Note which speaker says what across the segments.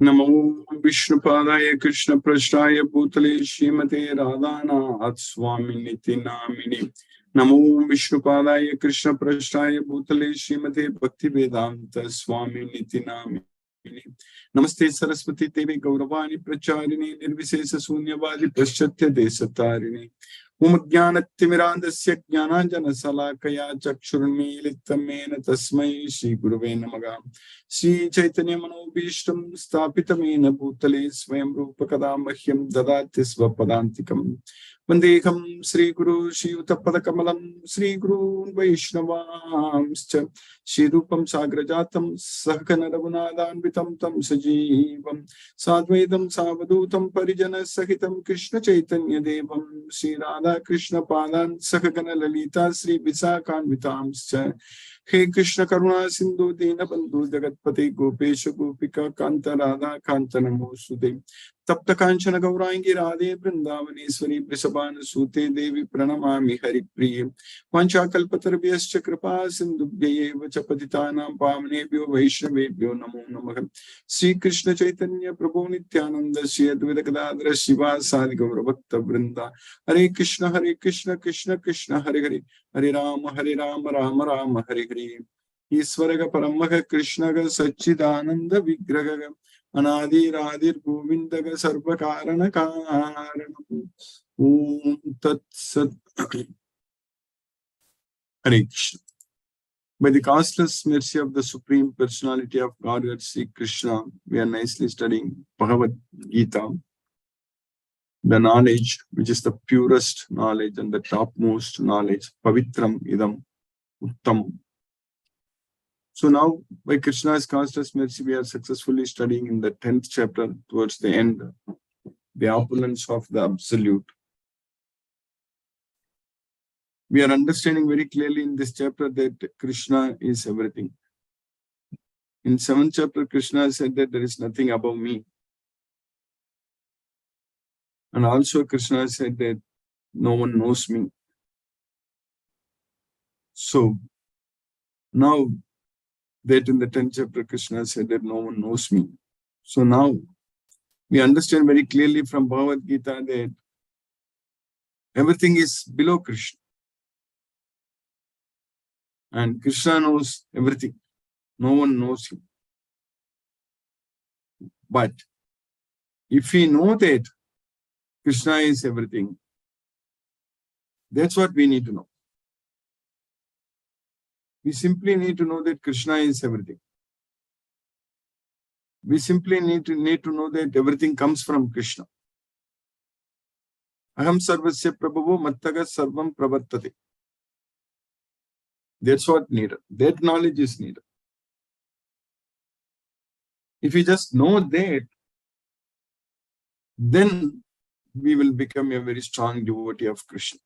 Speaker 1: नमो विष्णुपादाय कृष्ण पृष्ठाय भूतले श्रीमते राधानाथ स्वामिनिति नामिने। नमो विष्णुपादाय कृष्ण पृष्ठाय भूतले श्रीमते भक्ति वेदांत स्वामिनिति नामिने। नमस्ते सरस्वती देवी गौरवाणी प्रचारिणे निर्विशेष शून्यवादी पश्चात्य देशतारिणे। ओम ज्ञानतिमिरान्धस्य ज्ञानाञ्जनशलाकया चक्षुर्मीलितं येन तस्मै श्रीगुरवे नमः। श्रीचैतन्य मनोभीष्टं स्थापितं येन भूतले स्वयं रूप कदा मह्यं ददाति स्वपदान्तिकम्। वन्देऽहं श्रीगुरु श्रीयुतपदकमलं श्रीगुरून् वैष्णवांश्च श्रीरूपं साग्रजातं सहगण रघुनाथान्वितं तं सजीवं साद्वैतं सावधूतं परिजनसहितं कृष्णचैतन्यदेवं श्रीराधा कृष्णपादान् सहगण ललिता श्रीविशाखान्वितांश्च। हे कृष्ण करुणा सिंधु दीनबंधु जगतपते गोपेश गोपिका कांत राधा कांत नमोस्तुते। तप्त कांचन गौरांगी राधे वृंदावनेश्वरी वृषभानुसूते देवी प्रणमामि हरिप्रिये। वाञ्छाकल्पतरुभ्यश्च कृपा सिन्धुभ्यैव च पतितानां पावनेभ्यो वैष्णवेभ्यो नमो नमः। श्री कृष्ण चैतन्य प्रभु नित्यानंद श्री अद्वैत गदाधर शिवासादि गौर भक्त वृंदा। हरे कृष्ण कृष्ण कृष्ण हरे हरे, हरे राम राम राम हरे हरे। ईश्वर परमः कृष्ण सच्चिदानंद विग्रह अनादिरादिर गोविंद सर्व कारण कारणम। ओम तत्सत। हरे Krishna. By the costless mercy of the Supreme Personality of Godhead, Sri Krishna, we are nicely studying Bhagavad Gita, the knowledge which is the purest knowledge and the topmost knowledge, Pavitram Idam Uttam. So now, by Krishna's costless mercy, we are successfully studying in the 10th chapter towards the end, the opulence of the Absolute. We are understanding very clearly in this chapter that Krishna is everything. In 7th chapter, Krishna said that there is nothing above me. And also Krishna said that no one knows me. So now that in the 10th chapter, Krishna said that no one knows me. So now we understand very clearly from Bhagavad Gita that everything is below Krishna. And Krishna knows everything. No one knows him. But if we know that Krishna is everything, that's what we need to know. We simply need to know that Krishna is everything. We simply need to know that everything comes from Krishna. Aham sarvasya prabhavo mattaga sarvam pravartate. That's what needed. That knowledge is needed. If we just know that, then we will become a very strong devotee of Krishna.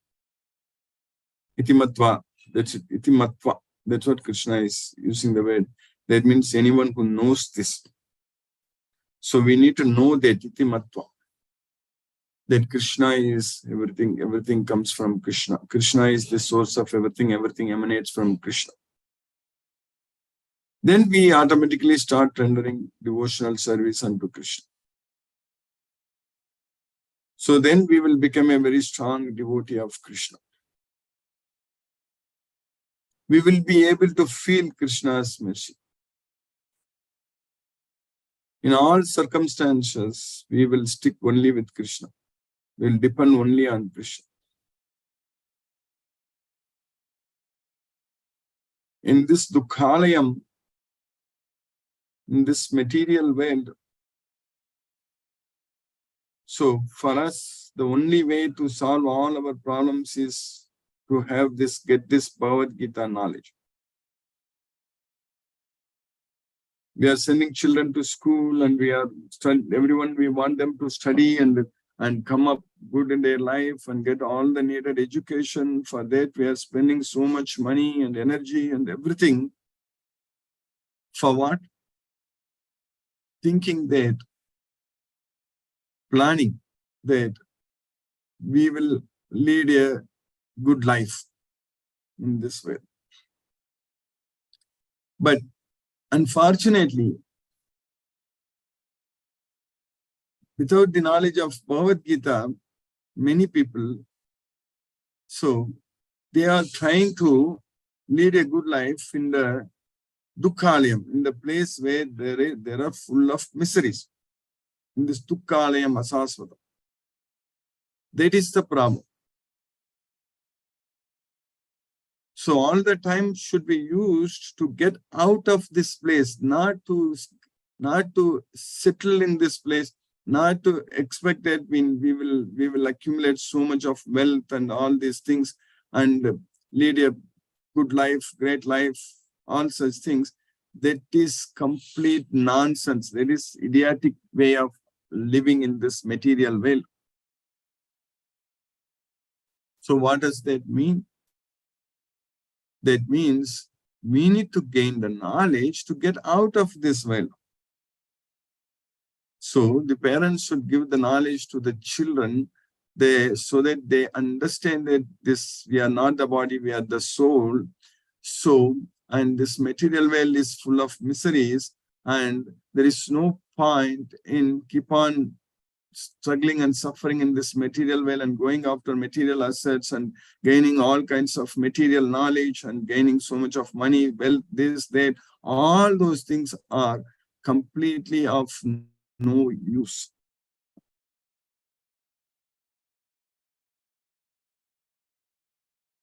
Speaker 1: Itimatva. That's it. Itimatva. That's what Krishna is using the word. That means anyone who knows this. So we need to know that itimatva. That Krishna is everything. Everything comes from Krishna. Krishna is the source of everything. Everything emanates from Krishna. Then we automatically start rendering devotional service unto Krishna. So then we will become a very strong devotee of Krishna. We will be able to feel Krishna's mercy. In all circumstances, we will stick only with Krishna. We will depend only on Krishna. In this Dukhalayam, in this material world, so for us, the only way to solve all our problems is to have this, get this Bhagavad Gita knowledge. We are sending children to school and we are everyone, we want them to study and come up good in their life and get all the needed education. For that, we are spending so much money and energy and everything. For what? Thinking that, planning that we will lead a good life in this way. But unfortunately, Without the knowledge of Bhagavad Gita, many people, so they are trying to lead a good life in the Dukkalayam, in the place where there are full of miseries. In this Dukkalayam Asasvata. That is the problem. So all the time should be used to get out of this place, not to settle in this place, not to expect that we will accumulate so much of wealth and all these things and lead a good life, great life, all such things. That is complete nonsense. That is idiotic way of living in this material world. So what does that mean? That means we need to gain the knowledge to get out of this world. So the parents should give the knowledge to the children so that they understand that we are not the body, we are the soul. So, and this material world is full of miseries, and there is no point in keep on struggling and suffering in this material world and going after material assets and gaining all kinds of material knowledge and gaining so much of money, wealth, this, that. All those things are completely of no use.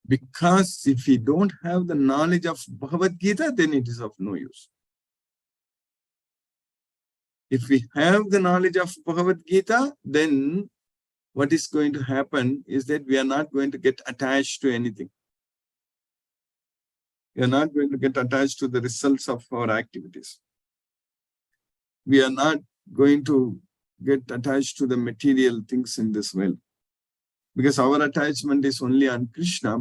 Speaker 1: Because if we don't have the knowledge of Bhagavad Gita, then it is of no use. If we have the knowledge of Bhagavad Gita, then what is going to happen is that we are not going to get attached to anything. We are not going to get attached to the results of our activities. We are not going to get attached to the material things in this world. Because our attachment is only on Krishna.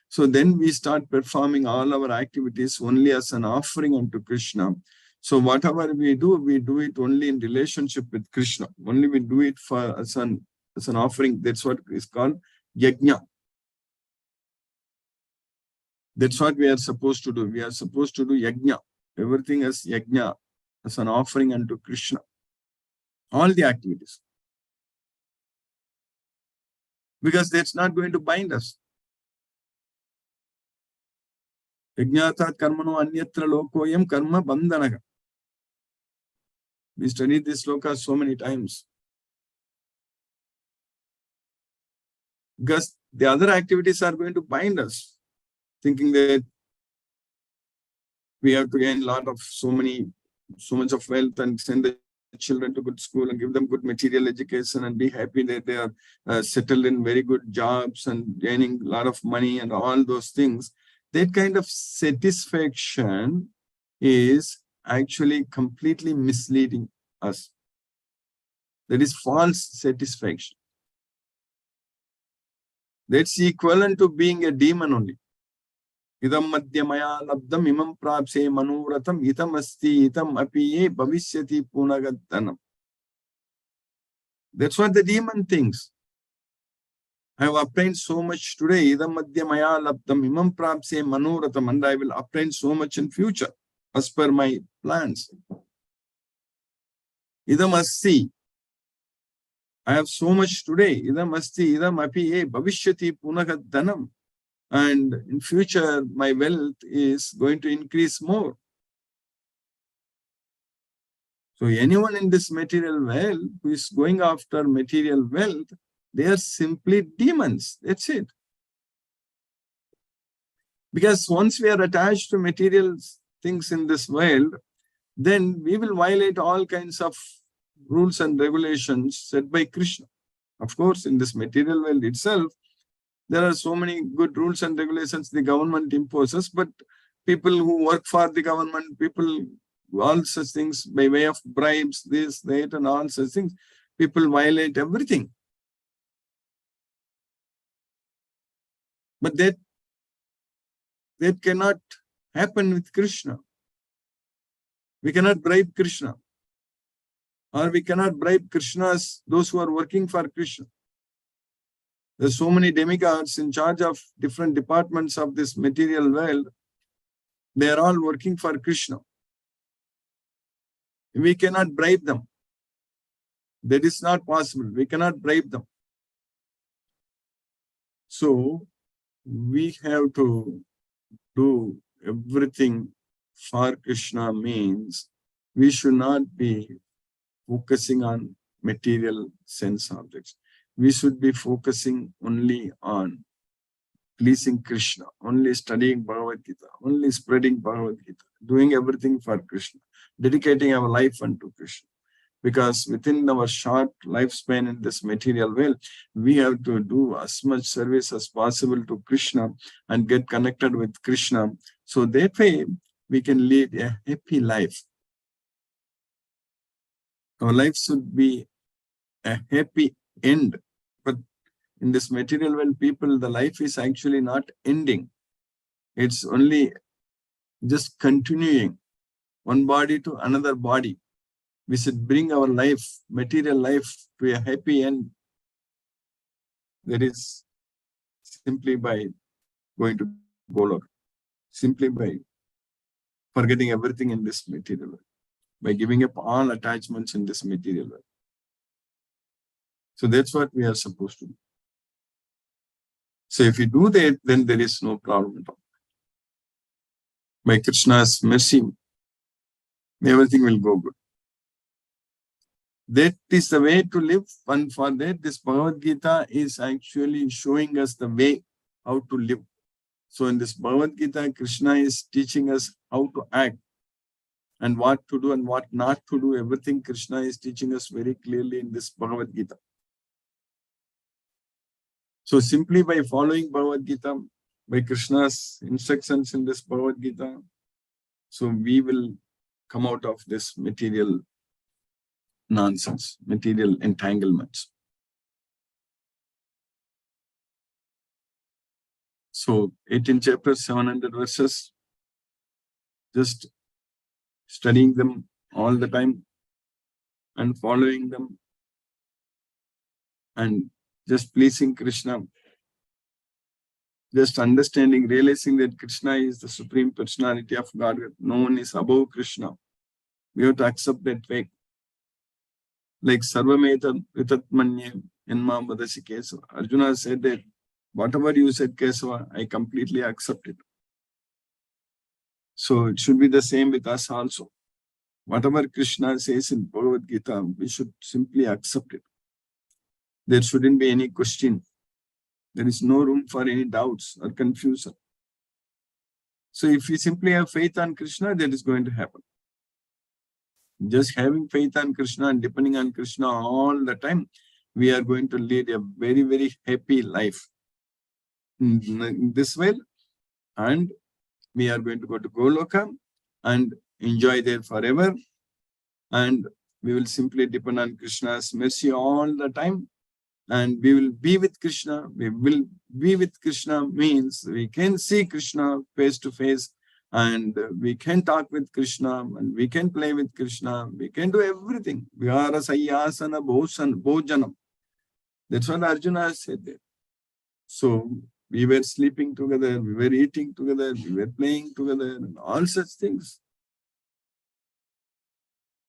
Speaker 1: So then we start performing all our activities only as an offering unto Krishna. So whatever we do it only in relationship with Krishna. Only we do it as an offering. That's what is called yajna. That's what we are supposed to do. We are supposed to do yajna. Everything is yajna, as an offering unto Krishna. All the activities. Because that's not going to bind us. Yajnatat karmano anyatra lokoyam karma bandhanaga. We studied this sloka so many times. Because the other activities are going to bind us, thinking that we have to gain so much of wealth and send the children to good school and give them good material education and be happy that they are settled in very good jobs and gaining a lot of money and all those things. That kind of satisfaction is actually completely misleading us. That is false satisfaction. That's equivalent to being a demon only. Idam madhyamaya labdam imam prapse manuratam itam asti itam apiye bhavishyati punagattanam. That's what the demon thinks. I have obtained so much today. Idam madhyamaya labdam imam prapse manuratam, and I will obtain so much in future as per my plans. Idam asti. I have so much today. Idam asti idam apiye bhavishyati punagattanam. And in future, my wealth is going to increase more. So anyone in this material world who is going after material wealth, they are simply demons. That's it. Because once we are attached to material things in this world, then we will violate all kinds of rules and regulations set by Krishna. Of course, in this material world itself, there are so many good rules and regulations the government imposes, but people who work for the government, people, all such things by way of bribes, this, that, and all such things, people violate everything. But that cannot happen with Krishna. We cannot bribe Krishna. Or we cannot bribe Krishnas, those who are working for Krishna. There's so many demigods in charge of different departments of this material world. They are all working for Krishna. We cannot bribe them. That is not possible. We cannot bribe them. So we have to do everything for Krishna means we should not be focusing on material sense objects. We should be focusing only on pleasing Krishna, only studying Bhagavad Gita, only spreading Bhagavad Gita, doing everything for Krishna, dedicating our life unto Krishna. Because within our short lifespan in this material world, we have to do as much service as possible to Krishna and get connected with Krishna. So that way, we can lead a happy life. Our life should be a happy end. But in this material world, people, the life is actually not ending. It's only just continuing one body to another body. We should bring our life, material life, to a happy end. That is simply by going to Golok, simply by forgetting everything in this material world, by giving up all attachments in this material world. So that's what we are supposed to do. So if we do that, then there is no problem at all. By Krishna's mercy, everything will go good. That is the way to live, and for that, this Bhagavad Gita is actually showing us the way how to live. So in this Bhagavad Gita, Krishna is teaching us how to act and what to do and what not to do. Everything Krishna is teaching us very clearly in this Bhagavad Gita. So simply by following Bhagavad Gita, by Krishna's instructions in this Bhagavad Gita, so we will come out of this material nonsense, material entanglements. So 18 chapters, 700 verses, just studying them all the time and following them and just pleasing Krishna, just understanding, realizing that Krishna is the Supreme Personality of Godhead. No one is above Krishna. We have to accept that fact. Like Sarvametam Vitatmanye Enma Vadasi Kesava. Arjuna said that whatever you said, Kesava, I completely accept it. So it should be the same with us also. Whatever Krishna says in Bhagavad Gita, we should simply accept it. There shouldn't be any question. There is no room for any doubts or confusion. So if we simply have faith on Krishna, that is going to happen. Just having faith on Krishna and depending on Krishna all the time, we are going to lead a very, very happy life in this way. And we are going to go to Goloka and enjoy there forever. And we will simply depend on Krishna's mercy all the time. And we will be with Krishna. We will be with Krishna means we can see Krishna face to face, and we can talk with Krishna, and we can play with Krishna. We can do everything. Vihara Sayyasana Bhojanam. That's what Arjuna said there. So we were sleeping together, we were eating together, we were playing together, and all such things.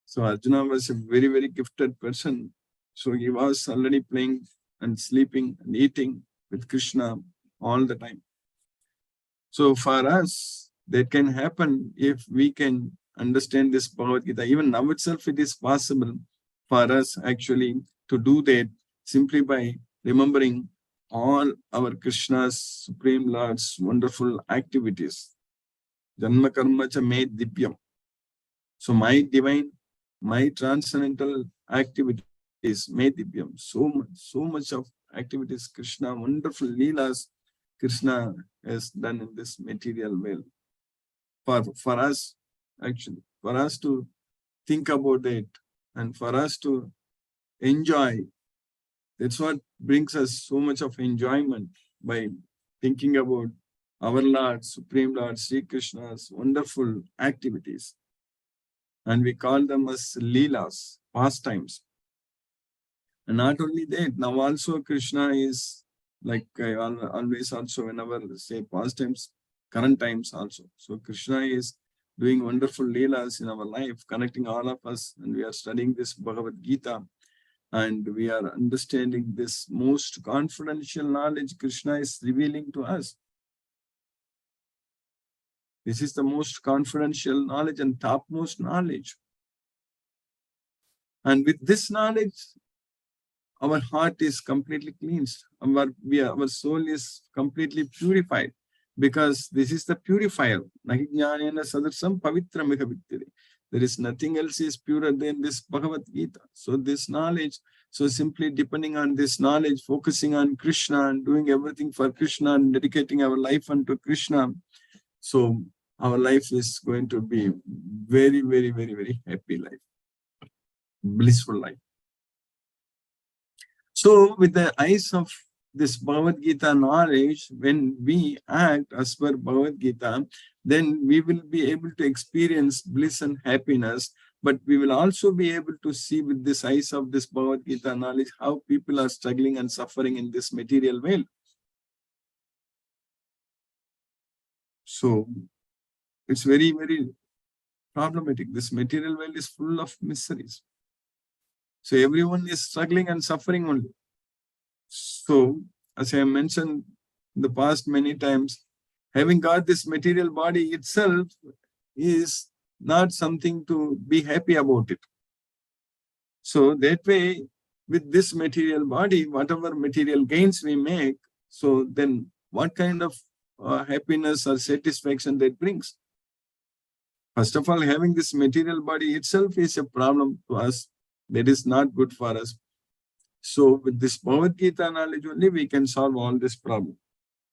Speaker 1: So Arjuna was a very, very gifted person. So he was already playing and sleeping and eating with Krishna all the time. So for us, that can happen if we can understand this Bhagavad Gita. Even now itself, it is possible for us actually to do that simply by remembering all our Krishna's Supreme Lord's wonderful activities. Janma karma cha me divyam. So my divine, my transcendental activity is me divyam. So much of activities, Krishna, wonderful leelas Krishna has done in this material world. For us, actually, for us to think about it and for us to enjoy. That's what brings us so much of enjoyment, by thinking about our Lord, Supreme Lord, Sri Krishna's wonderful activities. And we call them as leelas, pastimes. And not only that, now also Krishna is, like I always also, whenever say pastimes, current times also. So Krishna is doing wonderful leelas in our life, connecting all of us, and we are studying this Bhagavad Gita. and we are understanding this most confidential knowledge Krishna is revealing to us. This is the most confidential knowledge and topmost knowledge. And with this knowledge, our heart is completely cleansed. Our soul is completely purified, because this is the purifier. There is nothing else is purer than this Bhagavad Gita. So this knowledge, so simply depending on this knowledge, focusing on Krishna and doing everything for Krishna and dedicating our life unto Krishna, so our life is going to be very, very, very, very happy life, blissful life. So with the eyes of this Bhagavad Gita knowledge, when we act as per Bhagavad Gita, then we will be able to experience bliss and happiness, but we will also be able to see with this eyes of this Bhagavad Gita knowledge how people are struggling and suffering in this material world. So it's very, very problematic. This material world is full of miseries. So everyone is struggling and suffering only. So, as I mentioned in the past many times, having got this material body itself is not something to be happy about it. So that way, with this material body, whatever material gains we make, so then what kind of happiness or satisfaction that brings? First of all, having this material body itself is a problem to us. That is not good for us. So with this Bhagavad Gita knowledge only, we can solve all this problem.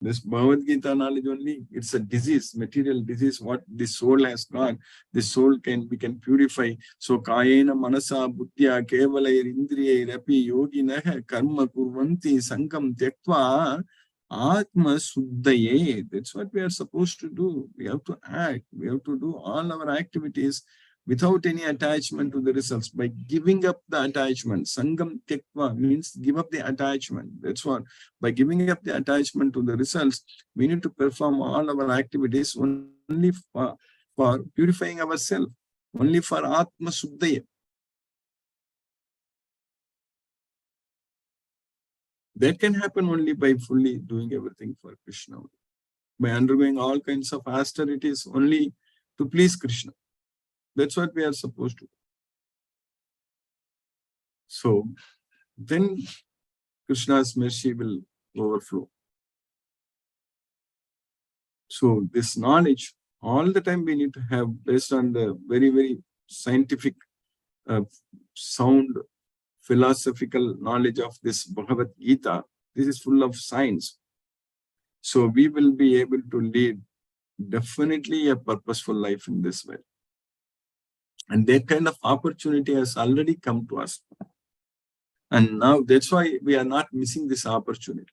Speaker 1: This Bhagavad Gita knowledge only, it's a disease, material disease, what the soul has got. The soul we can purify. So kayena manasa buddhya kevalair indriyair api yoginah karma kurvanti sankam tyaktva atma suddhaye. That's what we are supposed to do. We have to act. We have to do all our activities without any attachment to the results, by giving up the attachment. Sangam tekva means give up the attachment. That's what. By giving up the attachment to the results, we need to perform all our activities only for purifying ourselves, only for Atma Suddhaya. That can happen only by fully doing everything for Krishna, by undergoing all kinds of austerities only to please Krishna. That's what we are supposed to do. So then Krishna's mercy will overflow. So this knowledge, all the time we need to have, based on the very, very scientific, sound, philosophical knowledge of this Bhagavad Gita. This is full of science. So we will be able to lead definitely a purposeful life in this way. And that kind of opportunity has already come to us. And now that's why we are not missing this opportunity.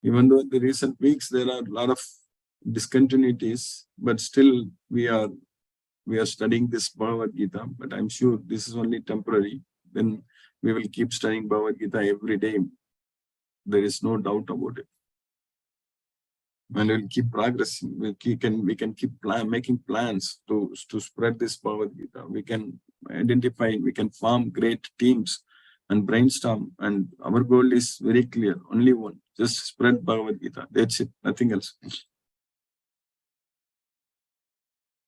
Speaker 1: Even though in the recent weeks there are a lot of discontinuities, but still we are studying this Bhagavad Gita. But I'm sure this is only temporary. Then we will keep studying Bhagavad Gita every day. There is no doubt about it. And we'll keep progressing. We can keep making plans to spread this Bhagavad Gita. We can identify, we can form great teams and brainstorm. And our goal is very clear, only one: just spread Bhagavad Gita. That's it, nothing else.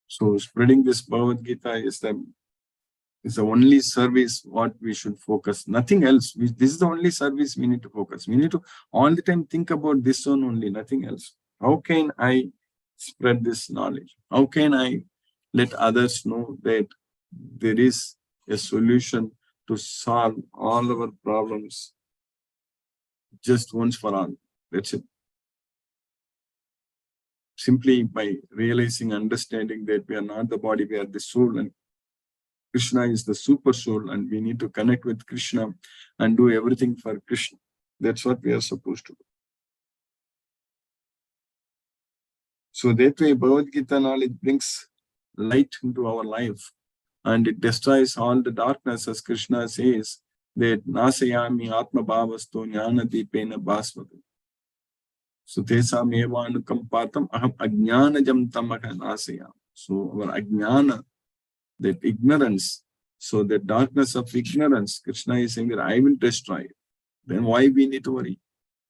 Speaker 1: So spreading this Bhagavad Gita is the only service what we should focus. Nothing else. This is the only service we need to focus. We need to all the time think about this one only, nothing else. How can I spread this knowledge? How can I let others know that there is a solution to solve all our problems just once for all? That's it. Simply by realizing, understanding that we are not the body, we are the soul, and Krishna is the super soul, and we need to connect with Krishna and do everything for Krishna. That's what we are supposed to do. So that way, Bhagavad Gita knowledge brings light into our life, and it destroys all the darkness, as Krishna says, that nasayami atma bhavastu jnana deepena bhasvati. So tesam evanukampatam aham ajnanajam tamaka nasayam. So our ajnana, that ignorance, So the darkness of ignorance, Krishna is saying that I will destroy it. Then why we need to worry?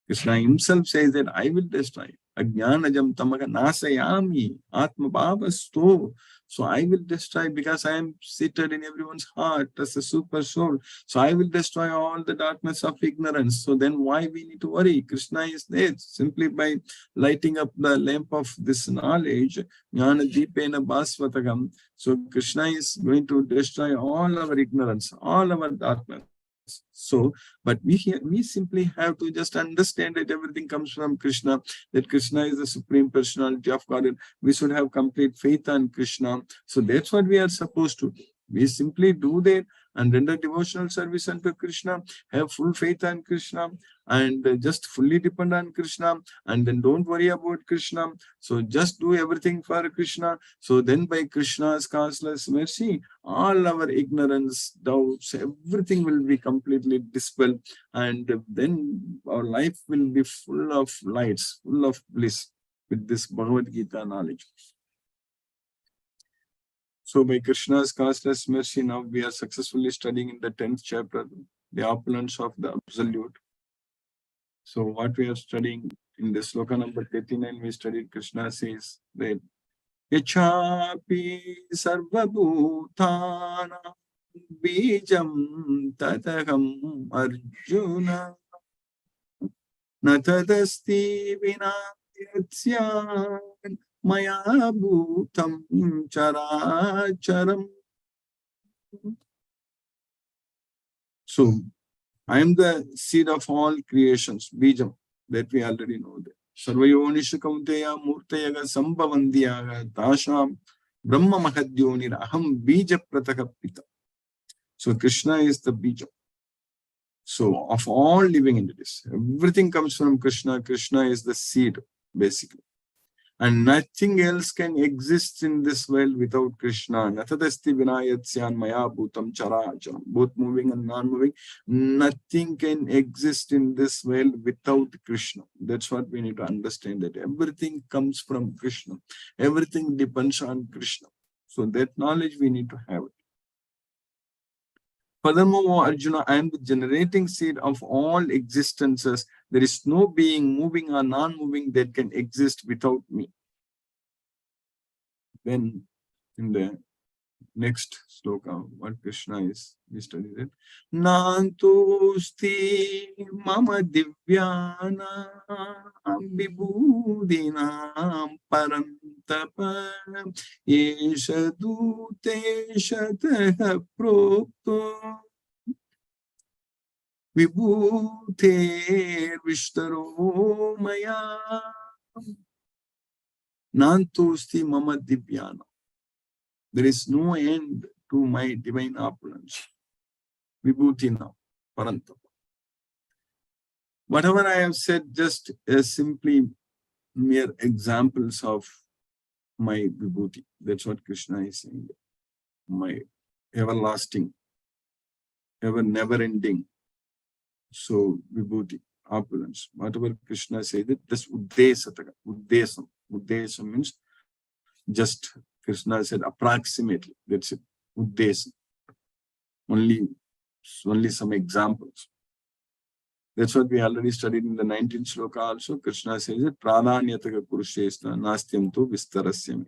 Speaker 1: Krishna himself says that I will destroy. Ajnanajam tamaga nasayami atma bhavastu. So I will destroy because I am seated in everyone's heart as a super soul. So I will destroy all the darkness of ignorance. So then why we need to worry? Krishna is there simply by lighting up the lamp of this knowledge. Jnana deepena bhasvatagam. So Krishna is going to destroy all our ignorance, all our darkness. So, but we simply have to just understand that everything comes from Krishna, that Krishna is the Supreme Personality of God. We should have complete faith on Krishna. So that's what we are supposed to do. We simply do that and render devotional service unto Krishna, have full faith on Krishna, and just fully depend on Krishna, and then don't worry about Krishna. So just do everything for Krishna. So then by Krishna's causeless mercy, all our ignorance, doubts, everything will be completely dispelled, and then our life will be full of lights, full of bliss with this Bhagavad Gita knowledge. So by Krishna's causeless mercy, now we are successfully studying in the 10th chapter, the opulence of the Absolute. So what we are studying in the sloka number 39, we studied Krishna says that Yachapi sarvabhutana bijam tataham arjuna natadasti vina yatsyan maya bhutam characharam. So I am the seed of all creations, bijam, that we already know that. Sarvayonisha kaunteya murtayaga sambhavandiyaga dasham brahma mahadyonir aham bija prataka pita. So Krishna is the bija. So of all living entities, everything comes from Krishna. Krishna is the seed, basically. And nothing else can exist in this world without Krishna. Natadasti vinayatsyan maya bhutam characharam. Both moving and non-moving. Nothing can exist in this world without Krishna. That's what we need to understand, that everything comes from Krishna. Everything depends on Krishna. So that knowledge we need to have it. Furthermore, Arjuna, I am the generating seed of all existences. There is no being, moving or non-moving, that can exist without me. Then, in the next sloka, what Krishna is, we studied it. Nantosti mama divyana vibhudinam parantapa yesha dutesha taha prokto vibhuter vishtaro maya nantosti mama divyana. There is no end to my divine opulence. Vibhutina, Parantapa. Whatever I have said just is simply mere examples of my vibhuti. That's what Krishna is saying. My everlasting, ever never-ending. So vibhuti, opulence. Whatever Krishna says, that's uddesataka. Uddesam means just, Krishna said approximately. That's it. Uddesam. Only some examples. That's what we already studied in the 19th sloka also. Krishna says it, pradhanyataka kurushesna nastyam tu vistarasyami.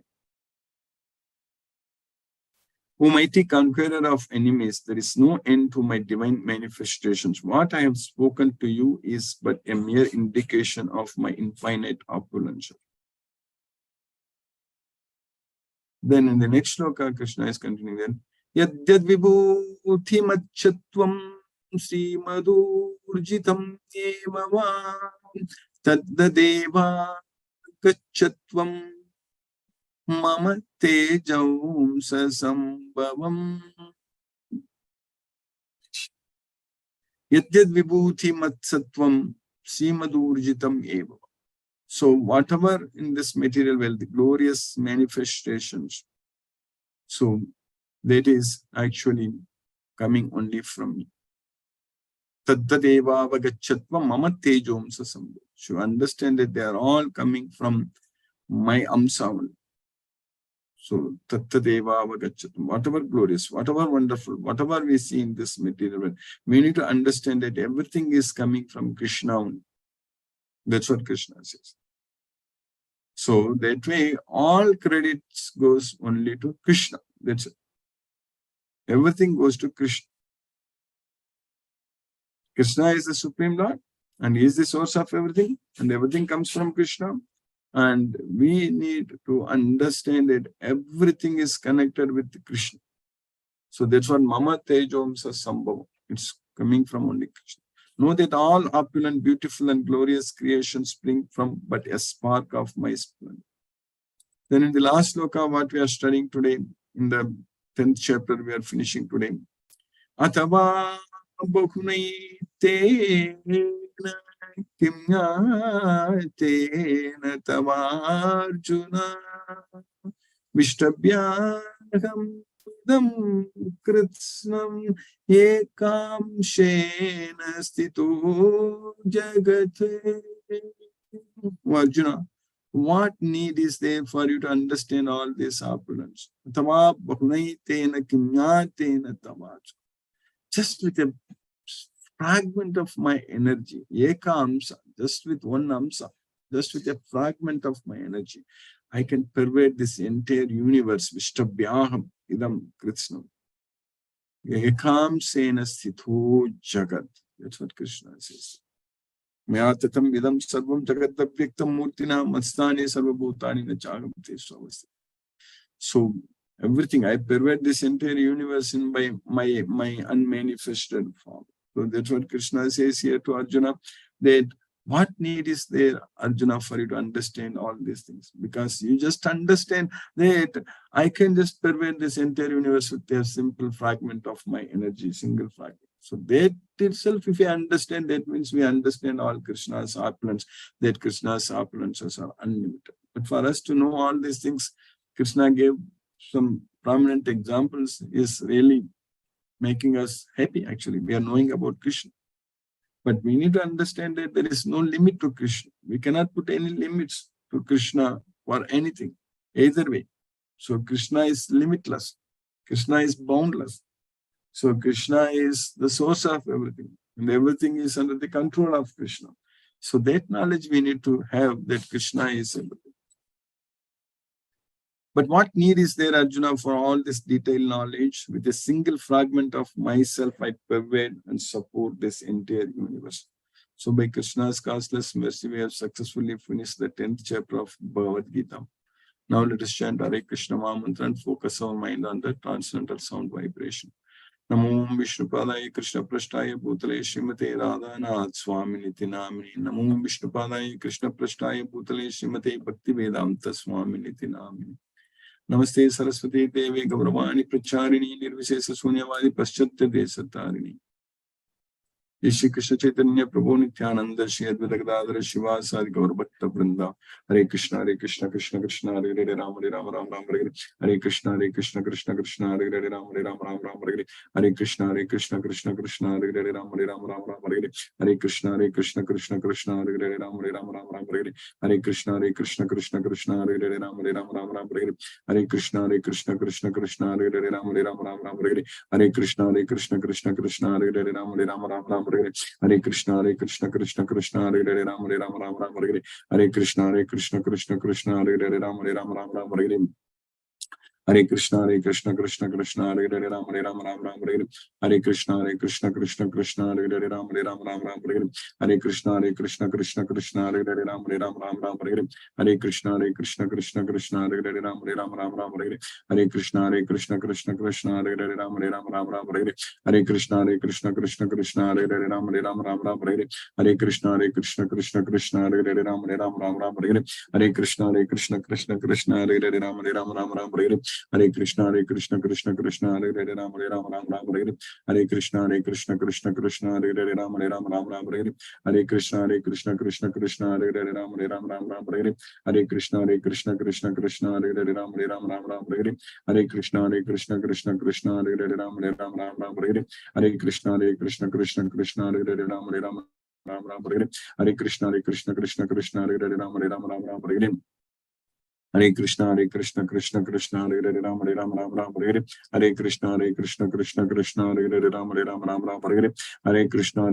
Speaker 1: O mighty conqueror of enemies, there is no end to my divine manifestations. What I have spoken to you is but a mere indication of my infinite opulence. Then in the next sloka, Krishna is continuing then. Yadyad vibhuti machatvam Sri Madhurjitam Eva Taddadeva Gachatvam Mama Tejam Sasambhavam. Yadyad Vibhuti Matsatvam Sri Madhurjitam Eva. So whatever in this material world, the glorious manifestations, so that is actually coming only from me. Taddadeva Vagachatva Mama Tejom Sasambhavam. So understand that they are all coming from my Amsa. So, tattadeva avagachatam. Whatever glorious, whatever wonderful, whatever we see in this material world, we need to understand that everything is coming from Krishna only. That's what Krishna says. So that way, all credits goes only to Krishna. That's it. Everything goes to Krishna. Krishna is the Supreme Lord and He is the source of everything, and everything comes from Krishna. And we need to understand that everything is connected with Krishna. So that's what Mama Tejomsa Sambhava. It's coming from only Krishna. Know that all opulent, beautiful, and glorious creations spring from but a spark of my splendor. Then in the last sloka, what we are studying today, in the 10th chapter, we are finishing today. Atava bahunai tena kimya tena tavarjuna vishtabhyaham dam kritsnam ekam shena sthitu jagate. Arjuna, what need is there for you to understand all this opulence? Tava bahunai tena kimya tena tavarjuna. Just with a fragment of my energy, eka amsa, just with one amsa, just with a fragment of my energy, I can pervade this entire universe. Vishtabhyaham idam kritsnam. Ekam sena sthitho jagat. That's what Krishna says. Maya tatam idam sarvam jagat avyaktam murtina matstani sarvabhutani na chagamte swavasti. So everything, I pervade this entire universe in my unmanifested form. So that's what Krishna says here to Arjuna, that what need is there, Arjuna, for you to understand all these things? Because you just understand that I can just pervade this entire universe with a simple fragment of my energy, single fragment. So that itself, if we understand, that means we understand all Krishna's opulence, that Krishna's opulences are unlimited. But for us to know all these things, Krishna gave some prominent examples, is really making us happy. Actually, we are knowing about Krishna. But we need to understand that there is no limit to Krishna. We cannot put any limits to Krishna for anything, either way. So Krishna is limitless. Krishna is boundless. So Krishna is the source of everything, and everything is under the control of Krishna. So that knowledge we need to have, that Krishna is everything. But what need is there, Arjuna, for all this detailed knowledge? With a single fragment of myself, I pervade and support this entire universe. So by Krishna's causeless mercy, we have successfully finished the 10th chapter of Bhagavad Gita. Now let us chant Hare Krishna Mahamantra and focus our mind on the transcendental sound vibration. Namo Vishnupadaya Krishna Prasthaya Bhutale Srimate Radhanath Swami Niti Namini. Namo Vishnupadaya Krishna Prasthaya Bhutale Srimate Bhakti Vedanta Swami Niti Namini. Namaste Saraswati Devi Gauravani Pracharini Nirvishesa Sunyavadi Paschatya Desatarini. Shri Krishna Chaitanya Prabhu Nityananda Shri Advaita Gadadhara Shivasadi Gaur Bhatta Vrinda. Hare Krishna Krishna Krishna Hare Hare Ram Ram Hare Hare Krishna Krishna Krishna Hare Hare Ram Ram Hare Hare Krishna Krishna Krishna Hare Hare Ram Hare Hare Krishna Krishna Krishna Hare Hare Ram Hare Hare Krishna Krishna Krishna Hare Hare Ram Hare Krishna Krishna Krishna Hare Hare Ram Hare Krishna Krishna Krishna Hare Hare Ram Hare Krishna Krishna Krishna Hare Hare Ram Hare Hare Krishna Krishna Krishna Hare Hare Ram Hare Hare Krishna Krishna Krishna Hare Hare Ram Hare Hare Krishna Krishna Krishna Hare Hare Ram Hare Krishna Krishna Krishna Hare Hare Ram Hare Krishna Krishna Krishna Hare Hare Ram Hare Krishna Krishna Krishna Hare Hare Ram Hare Krishna Krishna Krishna Hare Hare Ram Hare Krishna Krishna Krishna Hare Hare Ram Hare Krishna Krishna Krishna Hare Hare Ram Hare Krishna Krishna Krishna Hare Hare Ram Hare Krishna Krishna Krishna Hare Hare Ram Hare Krishna Krishna Krishna Hare Hare Ram Hare Krishna Krishna Krishna Hare Hare Ram Hare Krishna Krishna Krishna Hare Hare Ram Hare Krishna Krishna Krishna Hare Hare Ram Hare Krishna Krishna Krishna Hare Hare Ram Hare Krishna, Krishna Krishna, Hare Hare, Ram Ram Ram Ram, Hare Hare, Hare Krishna, Krishna Krishna, Hare Hare, Ram Ram Ram, Hare Hare, Hare Krishna,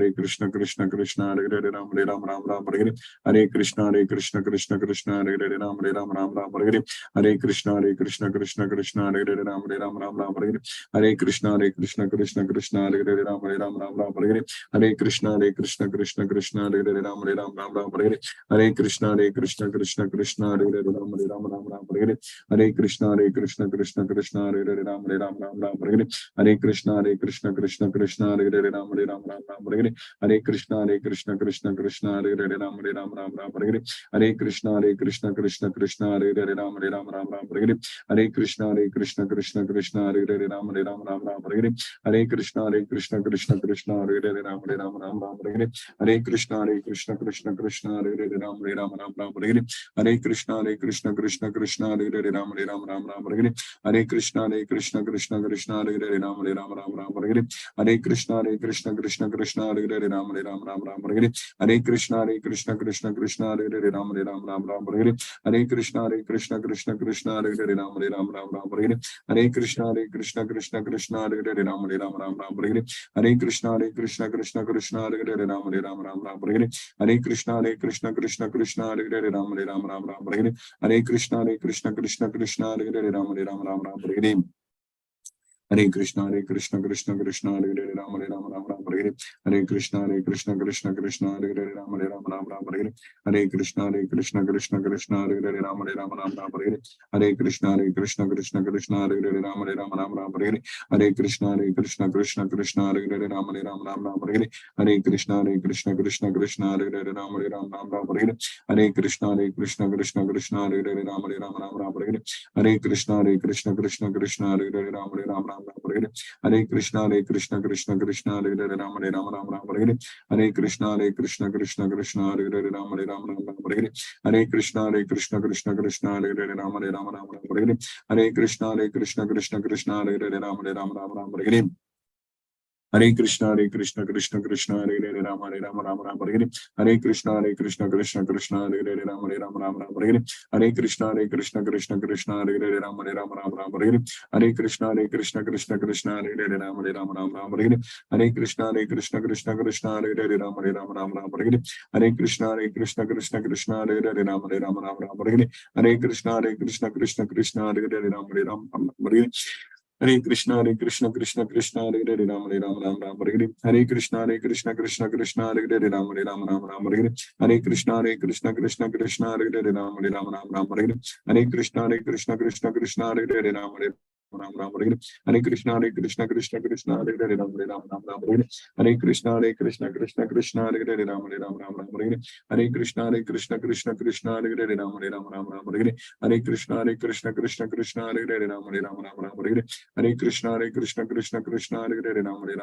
Speaker 1: Krishna Krishna, Hare Hare, Ram Ram Ram, Hare Hare, Hare Krishna, Krishna Krishna, Hare Hare, Ram Ram, Hare Hare, Hare Krishna, Krishna Krishna, Hare Hare, Ram Ram, Hare Hare, Hare Krishna, Krishna Krishna, Hare Hare, Ram Ram, Hare Hare, Hare Krishna, Krishna Krishna, Hare Hare, Ram Ram, Hare Hare, Hare Krishna, Krishna Krishna, Hare Hare, Ram Hare Hare Krishna, Krishna Krishna, Hare Hare, Ram Hare Hare, Hare Krishna, Krishna Krishna, Hare Hare, Ram Hare Hare, Hare Krishna, Krishna Krishna, Hare Hare, Ram Hare Hare, Hare Krishna, Krishna Krishna, Hare Hare, Ram Hare Hare, Hare Krishna, Krishna Krishna, Hare Hare, Ram Hare Hare, Hare Krishna, Krishna Krishna, Hare Hare, Ram Hare Hare, Hare Krishna, Krishna Krishna, Hare Hare, Ram Hare Hare, Hare Krishna, Krishna Krishna, Hare Hare, Ram Hare Hare, Hare Krishna, Krishna Krishna, Hare Hare, Ram Hare Hare, Hare Krishna, Krishna Krishna, Hare Hare, Ram Hare Hare, Hare Krishna, Krishna Krishna, Hare Hare, Ram Hare Hare, Hare Krishna, Krishna Krishna, Hare Hare, Ram Hare Hare, Hare Krishna, Krishna Krishna, Hare Hare, Ram Hare Hare, Hare Krishna, Krishna Krishna, Hare Hare, Ram Hare Hare, Hare Krishna, Krishna Krishna, Hare Hare, Ram Hare Hare, Hare Krishna, Krishna Krishna, Hare Hare, Ram Hare Hare, Hare Krishna, Krishna Krishna, Hare Hare, Ram Hare Hare, Hare Krishna, Krishna Krishna, Hare Hare, Ram Hare Hare, Hare Krishna, Krishna Krishna, Hare Hare, Ram Hare Hare, Hare Krishna, Krishna Krishna, Hare Hare, Ram Hare Hare, Hare Krishna, Krishna Krishna, Hare Hare, Ram Hare Hare, Hare Krishna, Krishna Krishna, Hare Hare, Ram Hare Hare, Hare Krishna, Krishna Krishna, Hare Hare, Ram Hare Hare, Hare Krishna, Krishna Krishna, Hare Hare, Ram Hare Hare, Hare Krishna, Krishna Krishna, Hare Hare, Ram Hare Hare, Hare Krishna, Krishna Krishna, Hare Hare, Ram Hare Hare, Hare Krishna, Krishna Krishna, Hare Hare, Ram Hare Hare, Hare Krishna, Krishna Krishna, Hare Hare, Ram Hare Hare, Hare Krishna, Krishna Krishna, Hare Hare, Ram Hare Hare, Hare Krishna, Krishna Krishna, Hare Hare, Ram Hare Hare, Hare Krishna, Krishna Krishna, Hare Hare, Ram Hare Hare, Hare Krishna, Krishna Krishna, Hare Hare, Ram Hare Hare, Hare Krishna, Krishna Krishna, Hare Hare, Ram Hare Hare, Hare Krishna, Krishna Krishna, Hare Hare, Ram Hare Hare, Hare Krishna, Krishna Krishna, Hare Hare, Ram Hare Hare, Hare Krishna, Krishna, Hare Hare, Ram Hare Hare, Hare Krishna, Krishna, Hare Hare, Ram Hare Hare, Hare Krishna, Krishna Krishna, Hare Hare, Ram Hare Hare, Hare Krishna, Krishna Krishna, Hare Hare, Ram Hare Hare, Hare Krishna, Krishna Krishna, Hare Hare, Ram Hare Hare, Hare Krishna, Krishna Krishna, Hare Hare, Ram Hare Hare, Hare Krishna, Krishna Krishna, Hare Hare, Ram Hare Hare, Hare Krishna, Krishna Krishna, Hare Hare, Ram Hare Hare, Hare Krishna, Krishna, Hare Hare, Ram Hare, Hare Krishna, Krishna Krishna, Hare Hare, Ram Hare, Hare Krishna, Krishna Krishna, Hare Hare, Ram Hare, Hare Krishna, Krishna Krishna, Hare Hare, Ram Hare,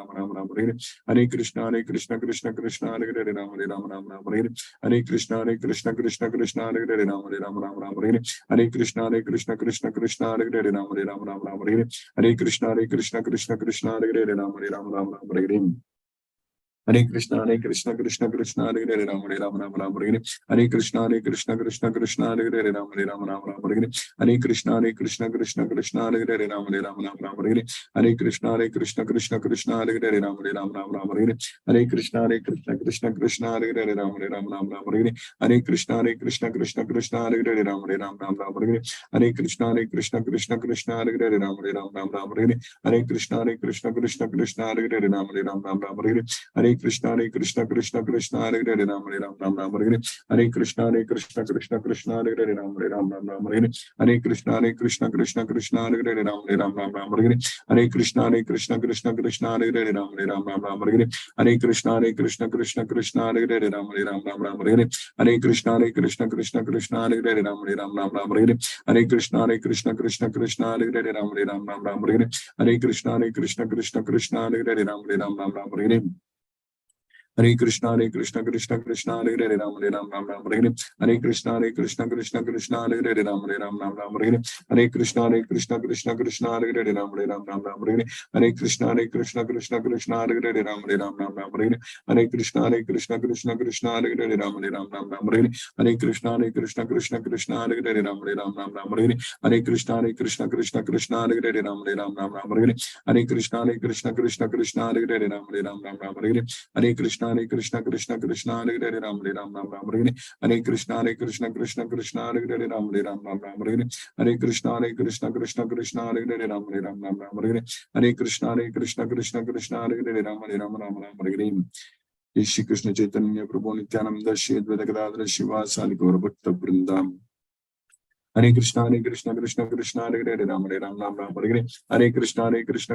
Speaker 1: Hare Krishna, Krishna Krishna, Hare Hare, Ram Hare, Hare Krishna, Krishna, Hare Hare, Ram Hare, Hare Krishna, Krishna Krishna, Hare Hare, Ram Hare, Hare Krishna, Krishna Krishna, Hare Hare, Ram Hare, Hare Krishna, Krishna Krishna, Hare Hare, Ram Hare, Hare Krishna, Krishna Krishna, Hare Hare, Ram Hare, Hare Krishna, Krishna Krishna, Hare Hare, Ram Hare, Hare Krishna, Krishna Krishna, Hare Hare, Ram Hare, Hare Krishna, Krishna Krishna, Hare Hare, Ram Hare, Hare Krishna, Krishna, Hare Hare, Ram Hare, Hare Krishna, Krishna Krishna, Hare Hare, Ram Hare, Hare Krishna, Krishna Krishna, Hare Hare, Ram Hare, Hare Krishna, Krishna Krishna, Hare Hare, Ram Hare, Hare Krishna, Krishna Krishna, Hare Hare, Ram Hare, Hare Krishna, Krishna Krishna, Hare Hare, Ram Hare, Hare Krishna, Krishna Krishna, Hare Hare, Ram Hare, Hare Krishna, Krishna Krishna, Hare Hare, Ram Hare, Hare Krishna Krishna Krishna Hare Hare Ram Ram Ram Hare Hare Hare Krishna Krishna Krishna Hare Hare Ram Ram Ram Hare Hare Hare Krishna Krishna Krishna Hare Hare Ram Ram Ram Hare Hare Hare Krishna Krishna Krishna Hare Hare Ram Ram Hare Hare Hare Krishna Krishna Hare Hare Ram Ram Hare Hare Hare Krishna Krishna Hare Hare Ram Ram Hare Hare Hare Krishna Krishna Hare Hare Ram Ram Hare Hare Hare Krishna Krishna Hare Hare Ram Ram Hare Hare Hare Krishna Krishna Hare Hare Ram Ram Hare Hare Hare Krishna Krishna Hare Hare Ram Ram Hare Hare Hare Krishna Krishna Hare Hare Ram Ram Hare Hare Hare Krishna Krishna Hare Hare Ram Hare Hare Shri Krishna Chaitanya Prabhu Nityananda Shri Advaita Gadadhara Shivasadi Gaura Bhakta Vrindam Hare Krishna Krishna Hare Hare Ram Ram Hare Hare Hare Krishna Krishna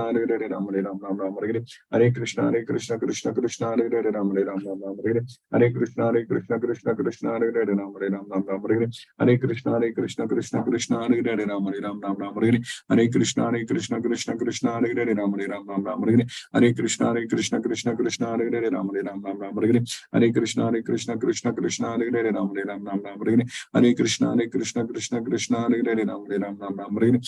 Speaker 1: Hare Hare Ram Ram Hare Hare Hare Krishna Krishna Hare Hare Ram Ram Hare Hare Hare Krishna Krishna Hare Hare Ram Ram Hare Hare Hare Krishna Krishna Hare Hare Ram Ram Hare Hare Hare Krishna Krishna Hare Hare Ram Ram Hare Hare Hare Krishna Krishna Hare Hare Ram Ram Hare Hare Hare Krishna Krishna Hare Hare Ram Ram Hare Hare Hare Krishna Krishna Hare Hare Ram Ram Hare Hare Hare Krishna Krishna Hare Hare Ram Ram Hare Hare Hare Krishna Krishna Hare Hare Ram Ram Hare Hare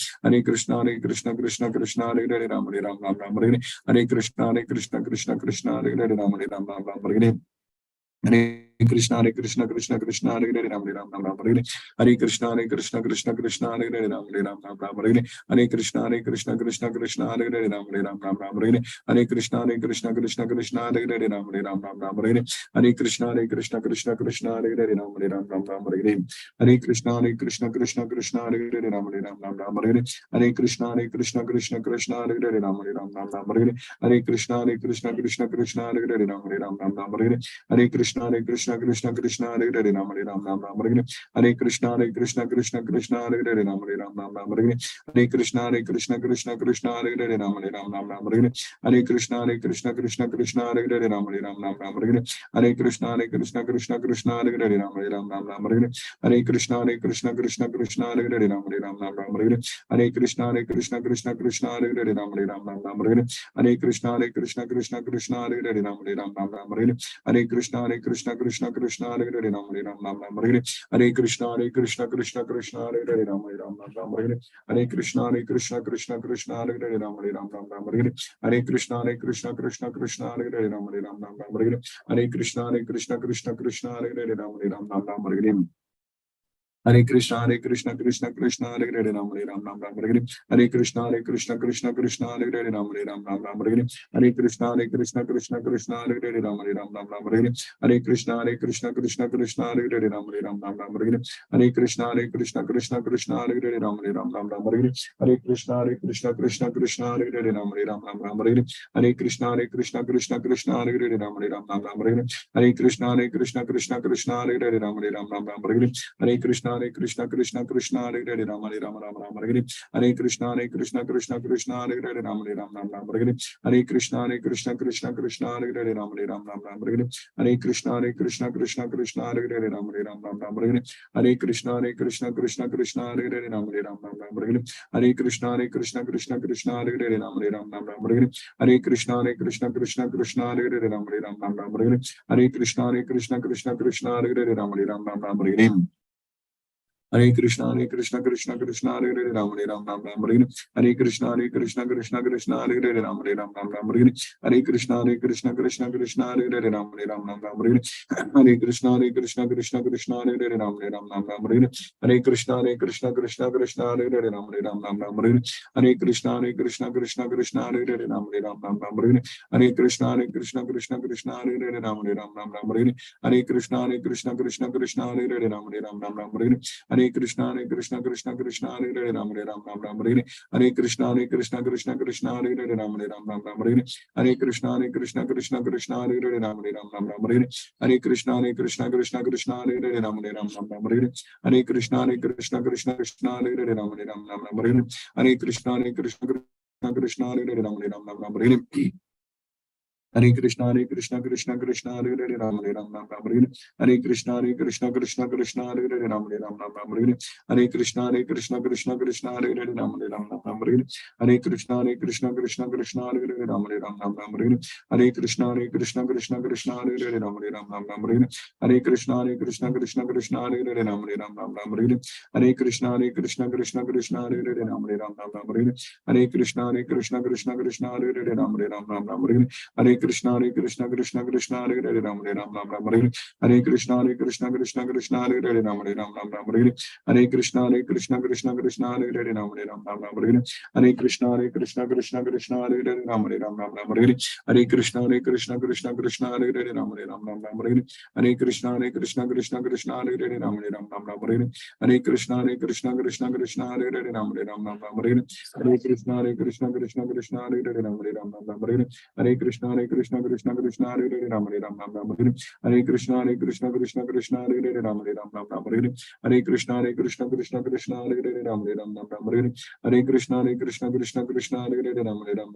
Speaker 1: Hare Krishna Krishna Hare Hare Ram Hare Hare Hare Krishna Krishna Hare Hare Ram Hare Hare Hare Krishna Krishna Hare Hare Ram Hare Hare Hare Krishna Krishna Hare Hare Ram Hare Hare Hare Krishna Krishna Hare Hare Ram Hare Hare Hare Krishna Krishna Hare Hare Ram Hare Hare Hare Krishna Krishna Hare Hare Ram Hare Hare Hare Krishna Krishna Hare Hare Ram Hare Hare Hare Krishna Krishna Hare Hare Ram Hare Hare Hare Krishna Krishna Hare Hare Ram Hare Hare Hare Krishna Krishna Hare Hare Ram Hare Hare Hare Krishna Krishna Hare Hare Ram Hare Hare Hare Krishna Krishna Hare Hare Ram Hare Hare Hare Krishna Krishna Hare Hare Ram Hare Hare Hare Krishna Krishna Hare Hare Ram Hare Hare Hare Krishna Krishna Hare Hare Ram Hare Hare Hare Krishna Krishna Hare Hare Ram Hare Hare Hare Krishna Krishna Hare Hare Ram Hare Hare Hare Krishna Krishna Hare Hare Ram Hare Hare Hare Krishna Krishna Hare Hare Ram Hare Hare Hare Krishna Krishna Hare Hare Ram Hare Hare Hare Krishna Krishna Hare Hare Ram Hare Hare Hare Krishna Krishna Hare Hare Ram Hare Hare Hare Krishna Krishna Hare Hare Ram Hare Hare Hare Krishna Krishna Hare Hare Ram Hare Hare Hare Krishna Krishna Hare Hare Ram Hare Hare Hare Krishna Krishna Hare Hare Ram Hare Hare Hare Krishna Krishna Hare Hare Ram Hare Hare Hare Krishna Krishna Hare Hare Ram Hare Hare Hare Krishna Krishna Hare Hare Ram Hare Hare Hare Krishna Krishna Hare Hare Ram Hare Hare Hare Krishna Krishna Hare Hare Ram Hare Hare Hare Krishna Krishna Hare Hare Ram Hare Hare Hare Krishna Krishna Hare Hare Ram Hare Hare Hare Krishna Krishna Hare Hare Ram Hare Hare Hare Krishna Krishna Hare Hare Ram Hare Hare Hare Krishna Krishna Hare Hare Ram Hare Hare Hare Krishna Krishna Hare Hare Ram Hare Hare Hare Krishna Krishna Hare Hare Ram Hare Hare Hare Krishna Krishna Hare Hare Ram Hare Hare Krishna Krishna Hare Hare Ram Hare Hare Krishna Krishna Hare Hare Ram Hare Hare Krishna Krishna Hare Hare Ram Hare Hare Krishna Krishna Hare Hare Ram Hare Hare Krishna Krishna Hare Hare Ram Hare Hare Krishna Krishna Hare Hare Ram Hare Hare Krishna Krishna Hare Hare Ram Hare Hare Krishna Krishna Hare Hare Ram Hare Hare Krishna Krishna Hare Hare Ram Hare Hare Krishna Krishna Hare Hare Ram Hare Hare Krishna Krishna Hare Hare Ram Hare Hare Hare Krishna, Krishna Krishna, Hare Hare, Ram Ram, Hare Krishna, Krishna Krishna, Hare Hare, Ram Ram, Hare Krishna, Krishna Krishna, Hare Hare, Ram Ram, Hare Krishna, Krishna Krishna, Hare Hare, Ram Ram, Hare Krishna, Krishna Krishna, Hare Hare, Ram Ram, Hare Krishna, Krishna Krishna, Hare Hare, Ram Ram, Hare Krishna, Krishna Krishna, Hare Hare, Ram Ram, Hare Krishna, Krishna Krishna, Hare Hare, Ram Ram, Hare Krishna, Krishna Krishna, Hare Hare, Ram Ram, Hare Krishna, Krishna Krishna, Hare Hare, Ram Ram, Hare Krishna, Krishna Krishna, Hare Hare, Ram Ram, Hare Krishna, Krishna Krishna, Hare Hare, Ram Ram, Hare Krishna, Krishna Krishna, Hare Hare, Ram Ram, Hare Krishna, Krishna Krishna, Hare Hare, Ram Ram, Hare Krishna, Krishna Krishna, Hare Hare, Ram Ram, Hare Krishna, Krishna Krishna, Hare Hare, Ram Ram, Hare Krishna, Krishna Krishna, Hare Hare, Ram Ram, Hare Krishna, Krishna Krishna, Hare Hare, Ram Ram, Hare Krishna, Krishna Krishna, Hare Hare, Ram Ram, Hare Krishna, Krishna Krishna, Hare Hare, Ram Ram, Hare Krishna, Krishna Krishna, Hare Hare, Ram Ram, Hare Krishna, Krishna Krishna, Hare Hare, Ram Ram, Hare Krishna, Krishna Krishna, Hare Hare, Ram Ram, Hare Krishna, Krishna Krishna, Hare Hare, Ram Ram, Hare Krishna, Krishna Krishna, Hare Hare, Ram Ram, Hare Krishna, Krishna Krishna, Hare Hare, Ram Ram,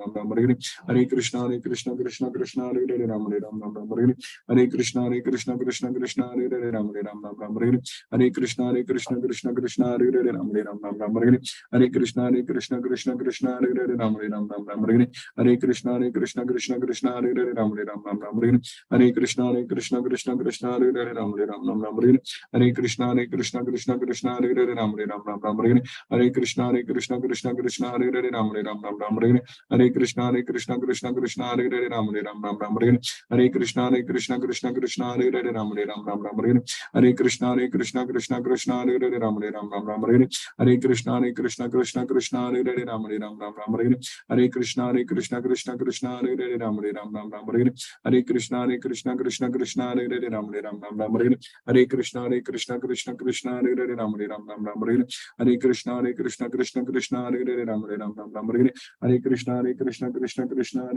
Speaker 1: Hare Krishna, Krishna Krishna, Hare Hare, Ram Ram, Hare Krishna, Krishna Krishna, Hare Hare, Ram Ram, Hare Krishna, Krishna Krishna, Hare Hare, Ram Ram, Hare Krishna, Krishna Krishna, Hare Hare, Ram Ram, Hare Krishna, Krishna Krishna, Hare Hare, Ram Ram, Hare Krishna, Krishna Krishna, Hare Hare, Ram Ram, Hare Krishna, Krishna Krishna, Hare Hare, Ram Ram, Hare Krishna, Krishna Krishna, Hare Hare, Ram Ram, Hare Krishna, Krishna Krishna, Hare Hare, Ram Ram, Hare Krishna, Krishna Krishna, Hare Hare, Ram Ram, Hare Krishna, Krishna Krishna, Hare Hare, Ram Ram, Hare Krishna, Krishna Krishna, Hare Hare, Ram Ram, Hare Krishna, Krishna Krishna, Hare Hare, Ram Ram, Hare Krishna, Krishna Krishna, Hare Hare, Ram Ram, Hare Krishna, Krishna Krishna, Hare Hare, Ram Ram, Hare Krishna, Krishna Krishna, Hare Hare,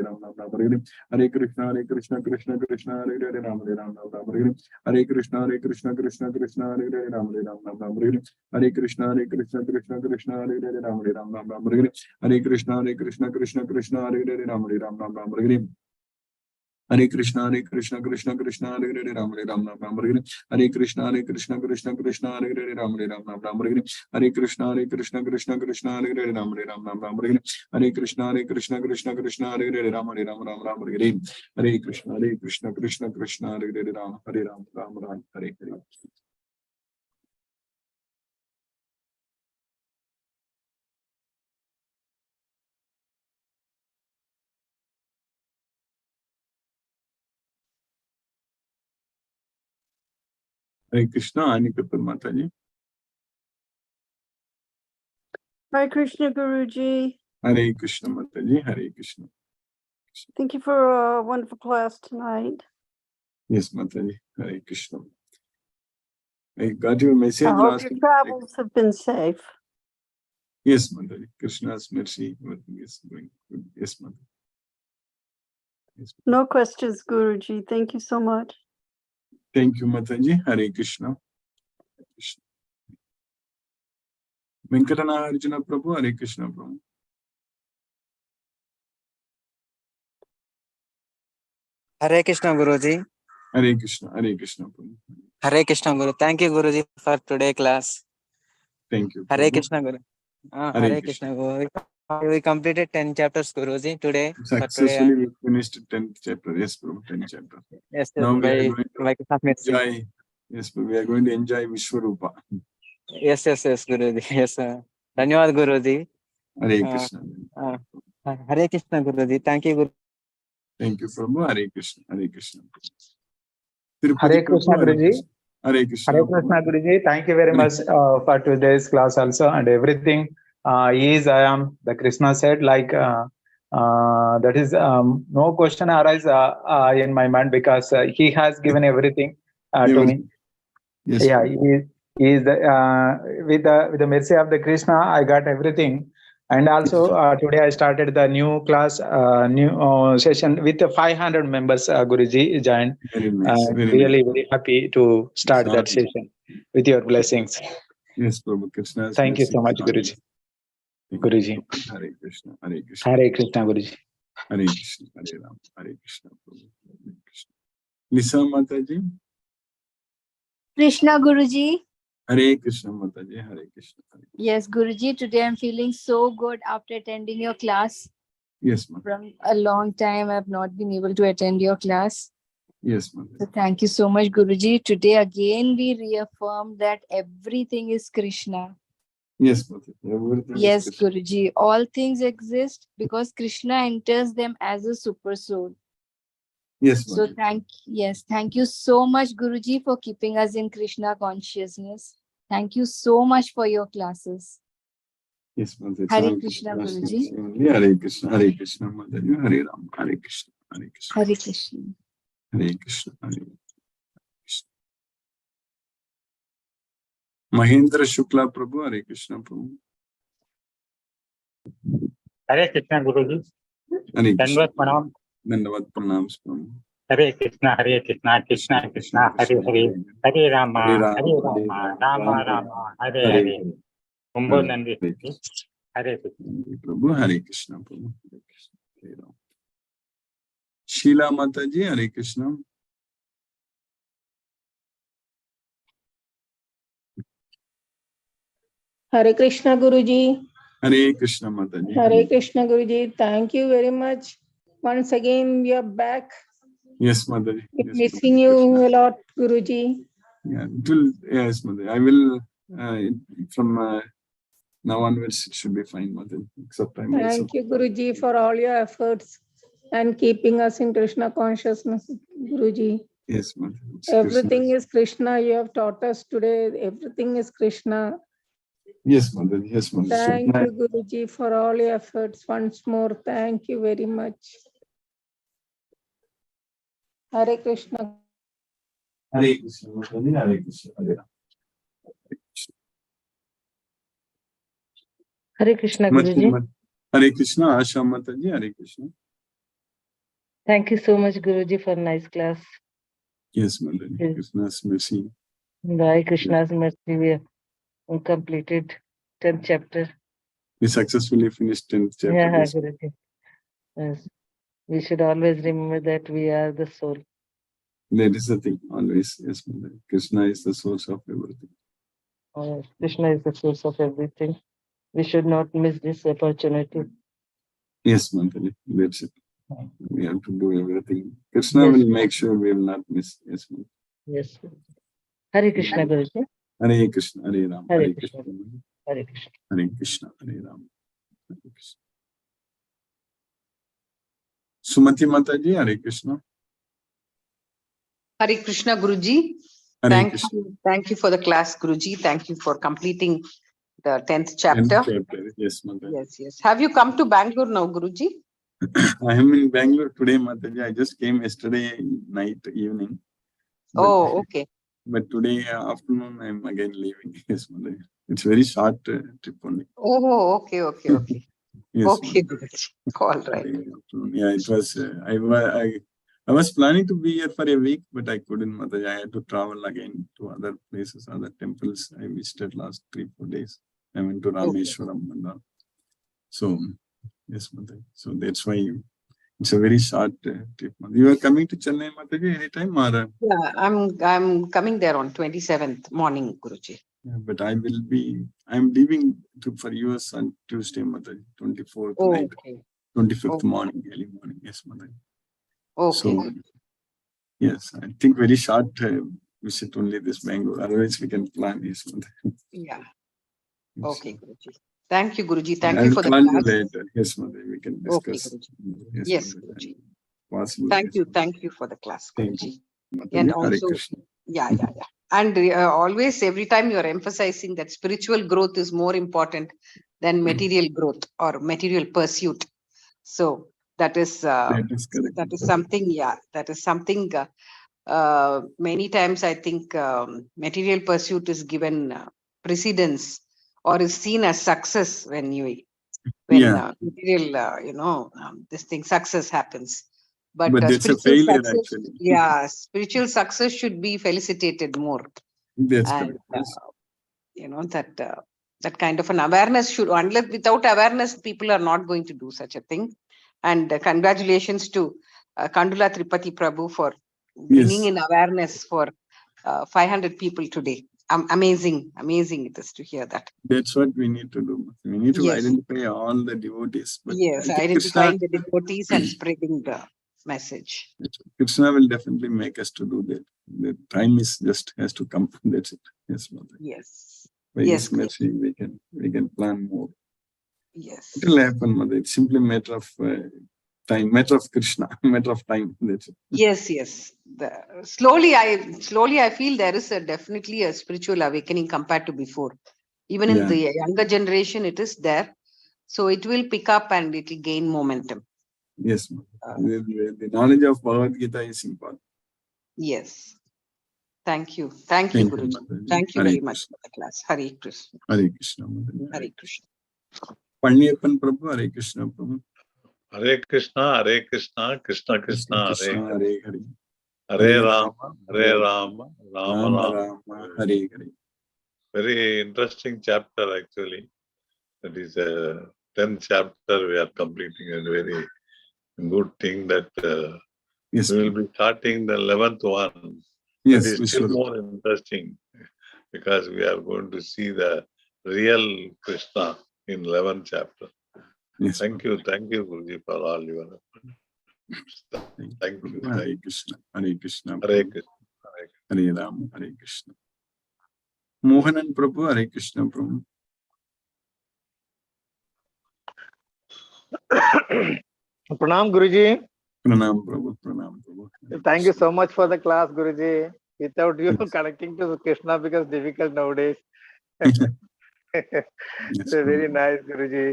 Speaker 1: Ram Ram, Hare Krishna, Krishna Krishna, Hare Hare, Ram Ram, Hare Krishna, Krishna Krishna, Hare Hare, Ram Ram, Hare Krishna, Krishna Krishna, Hare Hare, Ram Ram, Hare Krishna, Krishna Krishna, Hare Hare, Ram Hare Krishna, Krishna, Hare Hare, Ram Hare Hare. Hare Krishna, Anikapur Mataji.
Speaker 2: Hare Krishna, Guruji.
Speaker 1: Hare Krishna Mataji, Hare Krishna.
Speaker 2: Thank you for a wonderful class tonight.
Speaker 1: Yes, Mataji, Hare Krishna. I got your message
Speaker 2: I hope
Speaker 1: last
Speaker 2: your
Speaker 1: week.
Speaker 2: travels have been safe.
Speaker 1: Yes, Mataji. Krishna's mercy, everything is going good. Yes, Mataji. Yes, Mataji.
Speaker 2: No questions, Guruji. Thank you so much.
Speaker 1: Thank you, Mataji. Hare Krishna. Krishna. Venkatana Arjuna Prabhu, Hare Krishna Prabhu.
Speaker 3: Hare Krishna Guruji.
Speaker 1: Hare Krishna Prabhu.
Speaker 3: Hare Krishna Guru. Thank you Guruji for today class.
Speaker 1: Thank you.
Speaker 3: Hare
Speaker 1: Prabhu.
Speaker 3: Krishna Guru. Hare Krishna Guru. We completed 10 chapters Guruji today.
Speaker 1: Successfully we finished 10th chapter. Yes, Prabhu, 10th chapter.
Speaker 3: Yes,
Speaker 1: now we are going
Speaker 3: by
Speaker 1: to enjoy. Yes, Prabhu, we are going to enjoy Vishwarupa.
Speaker 3: Yes, Guruji. Yes, Dhanyawad Guruji.
Speaker 1: Hare Krishna.
Speaker 3: Hare Krishna Guruji. Thank you Guru.
Speaker 1: Thank you, Prabhu. Hare Krishna. Hare Krishna.
Speaker 4: Hare Krishna Guruji.
Speaker 1: Hare Krishna.
Speaker 4: Hare Krishna Guruji. Thank you very much for today's class also, and everything is I am the Krishna said like that is no question arise in my mind because he has given everything to me.
Speaker 1: Yes.
Speaker 4: Yeah, he is the with the mercy of the Krishna I got everything. And also today I started the new class, new session with 500 members. Guruji joined.
Speaker 1: Very nice.
Speaker 4: Very happy to start that session with your blessings.
Speaker 1: Yes, Prabhu. Krishna.
Speaker 4: Thank you so much, Guruji. Guruji.
Speaker 1: Hare Krishna, Hare Krishna,
Speaker 4: Hare Krishna, Guruji.
Speaker 1: Hare Krishna, Hare Ram, Hare Krishna, Prabhu, Hare Krishna. Lisa Mataji,
Speaker 5: Krishna Guruji.
Speaker 1: Hare Krishna Mataji, Hare Krishna. Hare.
Speaker 5: Yes, Guruji, today I'm feeling so good after attending your class.
Speaker 1: Yes, Mataji.
Speaker 5: From a long time, I've not been able to attend your class.
Speaker 1: Yes, Mataji.
Speaker 5: So thank you so much, Guruji. Today again, we reaffirm that everything is Krishna.
Speaker 1: Yes, Mataji. Everything
Speaker 5: Yes,
Speaker 1: is Krishna.
Speaker 5: Guruji. All things exist because Krishna enters them as a super soul.
Speaker 1: Yes,
Speaker 5: So
Speaker 1: Mataji.
Speaker 5: thank you so much, Guruji, for keeping us in Krishna consciousness. Thank you so much for your classes.
Speaker 1: Yes, Mataji.
Speaker 5: Hare Krishna, Guruji.
Speaker 1: Hare Krishna, Hare Krishna Mataji, Hare Ram, Hare Krishna, Hare Krishna.
Speaker 5: Hare Krishna.
Speaker 1: Hare Krishna, Hare Krishna. Mahendra Shukla Prabhu, Hare Krishna Prabhu.
Speaker 6: Hare Krishna Guruji.
Speaker 1: Hare Krishna.
Speaker 6: Dandavat Pranam.
Speaker 1: Dandavat Pranams Prabhu.
Speaker 6: Hare Krishna, Hare Krishna, Krishna Krishna, Hare Hare, Hare Rama, Rama, Rama, Hare Hare. Kumbo Nandi. Hare Krishna.
Speaker 1: Prabhu, Hare Krishna Prabhu. Hare Krishna. Hare Ram. Sheila Mataji, Hare Krishna.
Speaker 2: Hare Krishna Guruji.
Speaker 1: Hare Krishna Mataji.
Speaker 2: Hare Krishna Guruji. Thank you very much. Once again, we are back.
Speaker 1: Yes, Mataji. Yes,
Speaker 2: Missing
Speaker 1: Mataji.
Speaker 2: you a lot, Guruji.
Speaker 1: Yeah, it will, yes, Mataji. I will, from now onwards, it should be fine, Mataji. Except I'm also.
Speaker 2: Thank you, Guruji, for all your efforts and keeping us in Krishna consciousness, Guruji.
Speaker 1: Yes, Mataji. It's
Speaker 2: Everything
Speaker 1: Krishna.
Speaker 2: is Krishna. You have taught us today. Everything is Krishna.
Speaker 1: Yes, Mataji. Yes, Mataji.
Speaker 2: Thank you, Guruji, for all your efforts. Once more, thank you very much. Hare Krishna.
Speaker 1: Hare Krishna Mataji. Hare Krishna. Hare Ram.
Speaker 7: Hare Krishna Guruji.
Speaker 1: Hare Krishna, Asha Mataji, Hare Krishna.
Speaker 7: Thank you so much Guruji for nice class.
Speaker 1: Yes, Mataji.
Speaker 7: Yes.
Speaker 1: Krishna's mercy.
Speaker 7: By Krishna's mercy we have completed 10th chapter.
Speaker 1: We successfully finished 10th chapter.
Speaker 7: Yeah,
Speaker 1: Yes.
Speaker 7: Guruji. Yes. We should always remember that we are the soul.
Speaker 1: That is the thing, always. Yes, Mataji. Krishna is the source of everything.
Speaker 7: Krishna is the source of everything. We should not miss this opportunity.
Speaker 1: Yes, Mataji. That's it. We have to do everything. Krishna
Speaker 7: Yes.
Speaker 1: will make sure we will not miss. Yes, Mataji.
Speaker 7: Yes. Hare Krishna Guruji.
Speaker 1: Hare Krishna, Hare Ram,
Speaker 7: Hare
Speaker 1: Hare
Speaker 7: Krishna.
Speaker 1: Krishna.
Speaker 7: Hare Krishna.
Speaker 1: Hare Krishna, Hare Ram, Hare Krishna. Sumati Mataji, Hare Krishna.
Speaker 8: Hare Krishna Guruji.
Speaker 1: Hare Krishna.
Speaker 8: Thank you for the class, Guruji. Thank you for completing the 10th
Speaker 1: 10th
Speaker 8: chapter.
Speaker 1: chapter. Yes, Mataji.
Speaker 8: Yes. Have you come to Bangalore now, Guruji?
Speaker 1: I am in Bangalore today, Mataji. I just came yesterday night, evening.
Speaker 8: Oh, okay.
Speaker 1: But today afternoon, I am again leaving. Yes, Mataji. It's very short trip only.
Speaker 8: Oh, okay.
Speaker 1: Yes,
Speaker 8: Okay,
Speaker 1: Mataji.
Speaker 8: Guruji. All right.
Speaker 1: Yeah, it was. I was planning to be here for a week, but I couldn't, Mataji. I had to travel again to other places, other temples I visited last 3-4 days. I went to Rameshwaram and all. So, yes, Mataji. So that's why it's a very short trip. You are coming to Chennai, Mataji, anytime? Or,
Speaker 8: Yeah, I'm coming there on 27th morning, Guruji.
Speaker 1: yeah, but I'm leaving for US on Tuesday, Mataji, 24th night,
Speaker 8: Okay.
Speaker 1: 25th
Speaker 8: Okay.
Speaker 1: morning, early morning. Yes, Mataji.
Speaker 8: Okay.
Speaker 1: So, yes, I think very short visit only this Bangalore. Otherwise, we can plan this one.
Speaker 8: Yeah.
Speaker 1: Yes.
Speaker 8: Okay, Guruji. Thank you, Guruji. Thank
Speaker 1: I
Speaker 8: you
Speaker 1: will
Speaker 8: for the
Speaker 1: call you
Speaker 8: class.
Speaker 1: later. Yes, Mother. We can
Speaker 8: Okay,
Speaker 1: discuss.
Speaker 8: Guruji. Yes,
Speaker 1: Mother.
Speaker 8: Guruji.
Speaker 1: Possible.
Speaker 8: Thank
Speaker 1: yes,
Speaker 8: you.
Speaker 1: Mother.
Speaker 8: Thank you for the class,
Speaker 1: Thank
Speaker 8: Guruji.
Speaker 1: you, Mother.
Speaker 8: And
Speaker 1: Hare
Speaker 8: also,
Speaker 1: Krishna.
Speaker 8: yeah. And always, every time you're emphasizing that spiritual growth is more important than material growth or material pursuit. So that is
Speaker 1: That is correct.
Speaker 8: something, that is something many times I think material pursuit is given precedence or is seen as success when material, this thing success happens. But
Speaker 1: that's a
Speaker 8: spiritual
Speaker 1: failure,
Speaker 8: success,
Speaker 1: actually.
Speaker 8: spiritual success should be felicitated more.
Speaker 1: That's
Speaker 8: And
Speaker 1: correct. Yes.
Speaker 8: That kind of an awareness should, unless without awareness, people are not going to do such a thing. And congratulations to Kandula Tripati Prabhu for bringing in awareness for 500 people today. Amazing it is to hear that.
Speaker 1: That's what we need to do. We need to
Speaker 8: Yes.
Speaker 1: identify all the devotees. But
Speaker 8: Yes,
Speaker 1: I think
Speaker 8: identifying the devotees and spreading the message.
Speaker 1: Krishna will definitely make us to do that. The time is just has to come. That's it. Yes, Mother.
Speaker 8: Yes.
Speaker 1: By
Speaker 8: Yes,
Speaker 1: His mercy, we can plan more.
Speaker 8: Yes.
Speaker 1: It will happen, Mother. It's simply a matter of time, matter of Krishna, matter of time. That's it.
Speaker 8: Yes. Slowly I feel there is definitely a spiritual awakening compared to before. Even in the younger generation, it is there. So it will pick up and it will gain momentum.
Speaker 1: Yes, Mother. The knowledge of Bhagavad Gita is important.
Speaker 8: Yes. Thank you. Thank you, Guruji.
Speaker 1: Mataji.
Speaker 8: Thank you
Speaker 1: Hare
Speaker 8: very much
Speaker 1: Krishna.
Speaker 8: for the class. Hare Krishna.
Speaker 1: Hare Krishna, Mataji.
Speaker 8: Hare Krishna.
Speaker 1: Panniyappan Prabhu, Hare Krishna, Prabhu.
Speaker 9: Hare Krishna, Krishna Krishna,
Speaker 1: Krishna,
Speaker 9: Hare
Speaker 1: Hare Hare.
Speaker 9: Hare Rama, Rama
Speaker 1: Rama, Rama, Hare Hare.
Speaker 9: Very interesting chapter actually. That is a 10th chapter we are completing, and very good thing that
Speaker 1: Yes,
Speaker 9: we will be starting the 11th one.
Speaker 1: yes,
Speaker 9: That is still
Speaker 1: Vishwarup.
Speaker 9: more interesting because we are going to see the real Krishna in 11th chapter.
Speaker 1: Yes,
Speaker 9: Thank you, Guruji, for all your efforts. Thank you.
Speaker 1: Hare Krishna, Hare Krishna,
Speaker 9: Hare
Speaker 1: Prabhu.
Speaker 9: Krishna.
Speaker 1: Hare Rama, Hare Krishna. Mohanan Prabhu, Hare Krishna, Prabhu.
Speaker 10: Pranam Guruji.
Speaker 1: Pranam Prabhu, Pranam Prabhu. Hare
Speaker 10: Thank you
Speaker 1: Krishna.
Speaker 10: so much for the class, Guruji. Without you
Speaker 1: Yes.
Speaker 10: connecting to Krishna becomes difficult nowadays.
Speaker 1: Yes,
Speaker 10: So very
Speaker 1: Prabhu.
Speaker 10: nice, Guruji.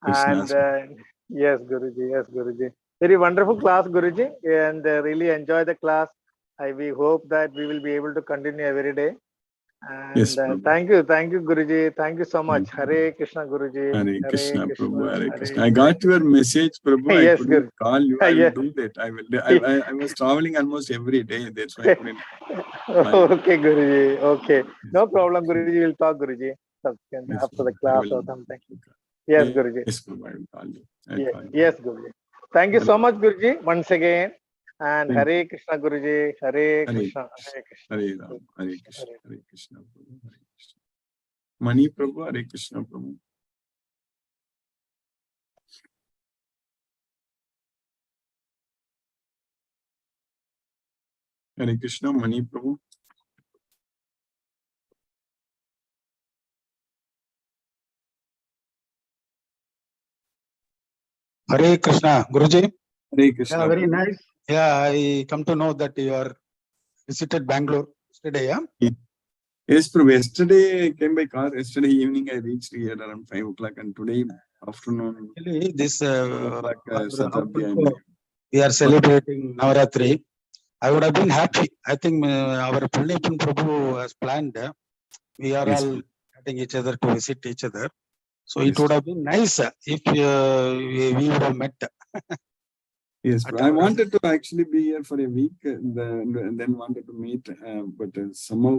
Speaker 1: Krishna's
Speaker 10: And yes, Guruji. Yes, Guruji. Very wonderful class, Guruji. And really enjoy the class. We hope that we will be able to continue every day. And
Speaker 1: Yes, Prabhu.
Speaker 10: thank you, Guruji. Thank you so much. Hare Krishna, Guruji.
Speaker 1: Hare Krishna, Prabhu, Hare
Speaker 10: Hare
Speaker 1: Krishna. I got your message, Prabhu. I
Speaker 10: Yes,
Speaker 1: couldn't
Speaker 10: Guruji.
Speaker 1: call you. I will
Speaker 10: Yes.
Speaker 1: do that. I will. I was traveling almost every day. That's why I couldn't.
Speaker 10: Okay, Guruji. Okay. No problem, Guruji. We'll talk, Guruji. Subsequent
Speaker 1: Yes,
Speaker 10: after the
Speaker 1: Prabhu.
Speaker 10: class or something. Yes, Guruji.
Speaker 1: Yes, Prabhu. I will call you. I'll
Speaker 10: Yes,
Speaker 1: call you.
Speaker 10: yes, Guruji. Thank you so much, Guruji, once again. And
Speaker 1: Thank
Speaker 10: Hare Krishna, Guruji. Hare Krishna. Hare Krishna.
Speaker 1: Hare Ram, Hare Krishna, Hare Krishna, Prabhu, Hare Krishna. Mani Prabhu, Hare Krishna, Prabhu. Hare Krishna, Mani Prabhu.
Speaker 11: Hare Krishna, Guruji.
Speaker 1: Hare Krishna.
Speaker 11: Yeah, very
Speaker 1: Prabhu.
Speaker 11: nice. Yeah, I come to know that you are visited Bangalore yesterday. Yeah.
Speaker 1: Yes, Prabhu. Yesterday I came by car. Yesterday evening I reached here around 5 o'clock, and today afternoon
Speaker 11: Actually, this
Speaker 1: 4 o'clock Saturday I
Speaker 11: also we are celebrating Navaratri. I would have been happy. I think our Pulnipan Prabhu has planned. We are
Speaker 1: Yes,
Speaker 11: all getting each other to visit each other. So
Speaker 1: Yes.
Speaker 11: it would have been nice if we would have met.
Speaker 1: Yes,
Speaker 11: At
Speaker 1: I
Speaker 11: our-
Speaker 1: wanted to actually be here for a week, then wanted to meet, but somehow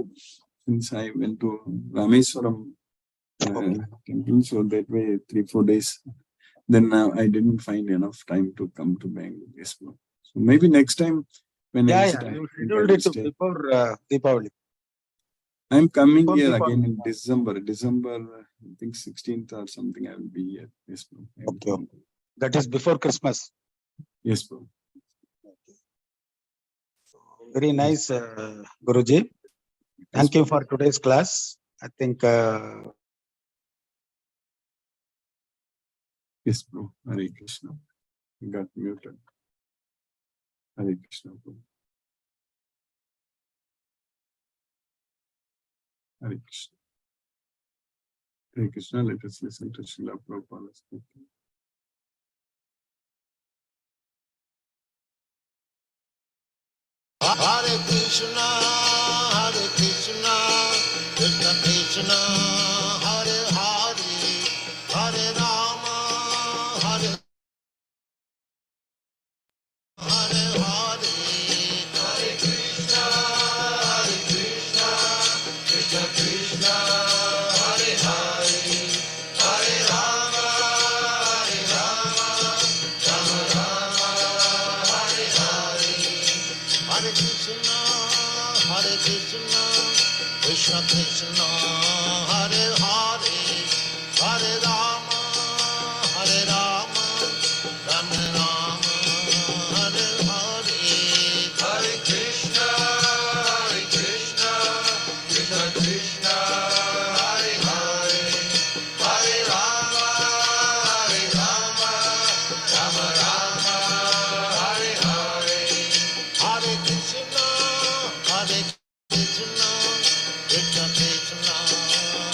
Speaker 1: since I went to Rameswaram temple, so that way 3-4 days, then I didn't find enough time to come to Bangalore. Yes, Prabhu. So maybe next time when I
Speaker 11: Yeah,
Speaker 1: visit,
Speaker 11: yeah.
Speaker 1: I
Speaker 11: You
Speaker 1: think I
Speaker 11: scheduled
Speaker 1: will
Speaker 11: it
Speaker 1: stay.
Speaker 11: before Deepavali.
Speaker 1: I'm coming
Speaker 11: Before
Speaker 1: here
Speaker 11: Deepavali.
Speaker 1: again in December, I think 16th or something. I will be here. Yes, Prabhu. I will
Speaker 11: Okay.
Speaker 1: come.
Speaker 11: That is before Christmas.
Speaker 1: Yes, Prabhu.
Speaker 11: Very nice, Guruji. Thank you for today's class. I think
Speaker 1: Yes, Prabhu. Hare Krishna. You got muted. Hare Krishna, Prabhu. Hare Krishna. Hare Krishna. Let us listen to Srila Prabhupada speaking.
Speaker 12: Hare Krishna, Krishna Krishna, Hare Hare, Hare Rama, Hare Hare, Hare Krishna, Krishna Krishna, Hare Hare. Krishna, Krishna Krishna, Hare Hare, Hare Rama, Rama Rama, Hare Hare, Hare Krishna, Krishna Krishna, Hare Hare, Hare Rama, Rama Rama, Hare Hare, Hare Krishna, Krishna Krishna,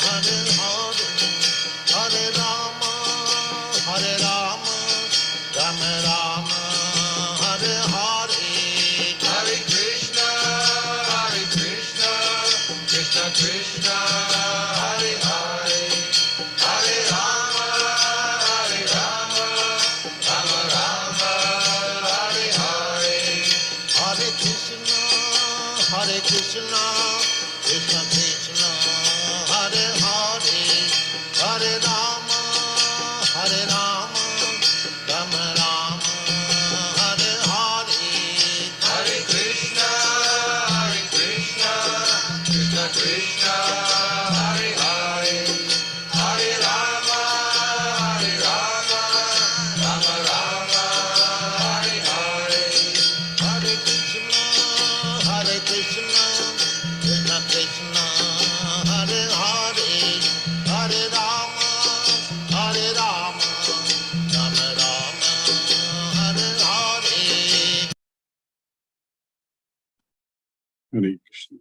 Speaker 12: Hare Hare, Hare Rama, Rama Rama, Hare Hare, Hare Krishna, Krishna Krishna, Hare Hare, Hare Rama, Rama Rama, Hare Hare, Hare Krishna, Krishna Krishna, Hare Hare, Hare Rama, Rama Rama, Hare Hare, Hare Krishna, Krishna Krishna, Hare Hare, Hare Rama, Rama Rama, Hare Hare, Hare Krishna, Krishna Krishna, Hare Hare, Hare Rama, Rama Rama, Hare Hare.
Speaker 1: Hare Krishna.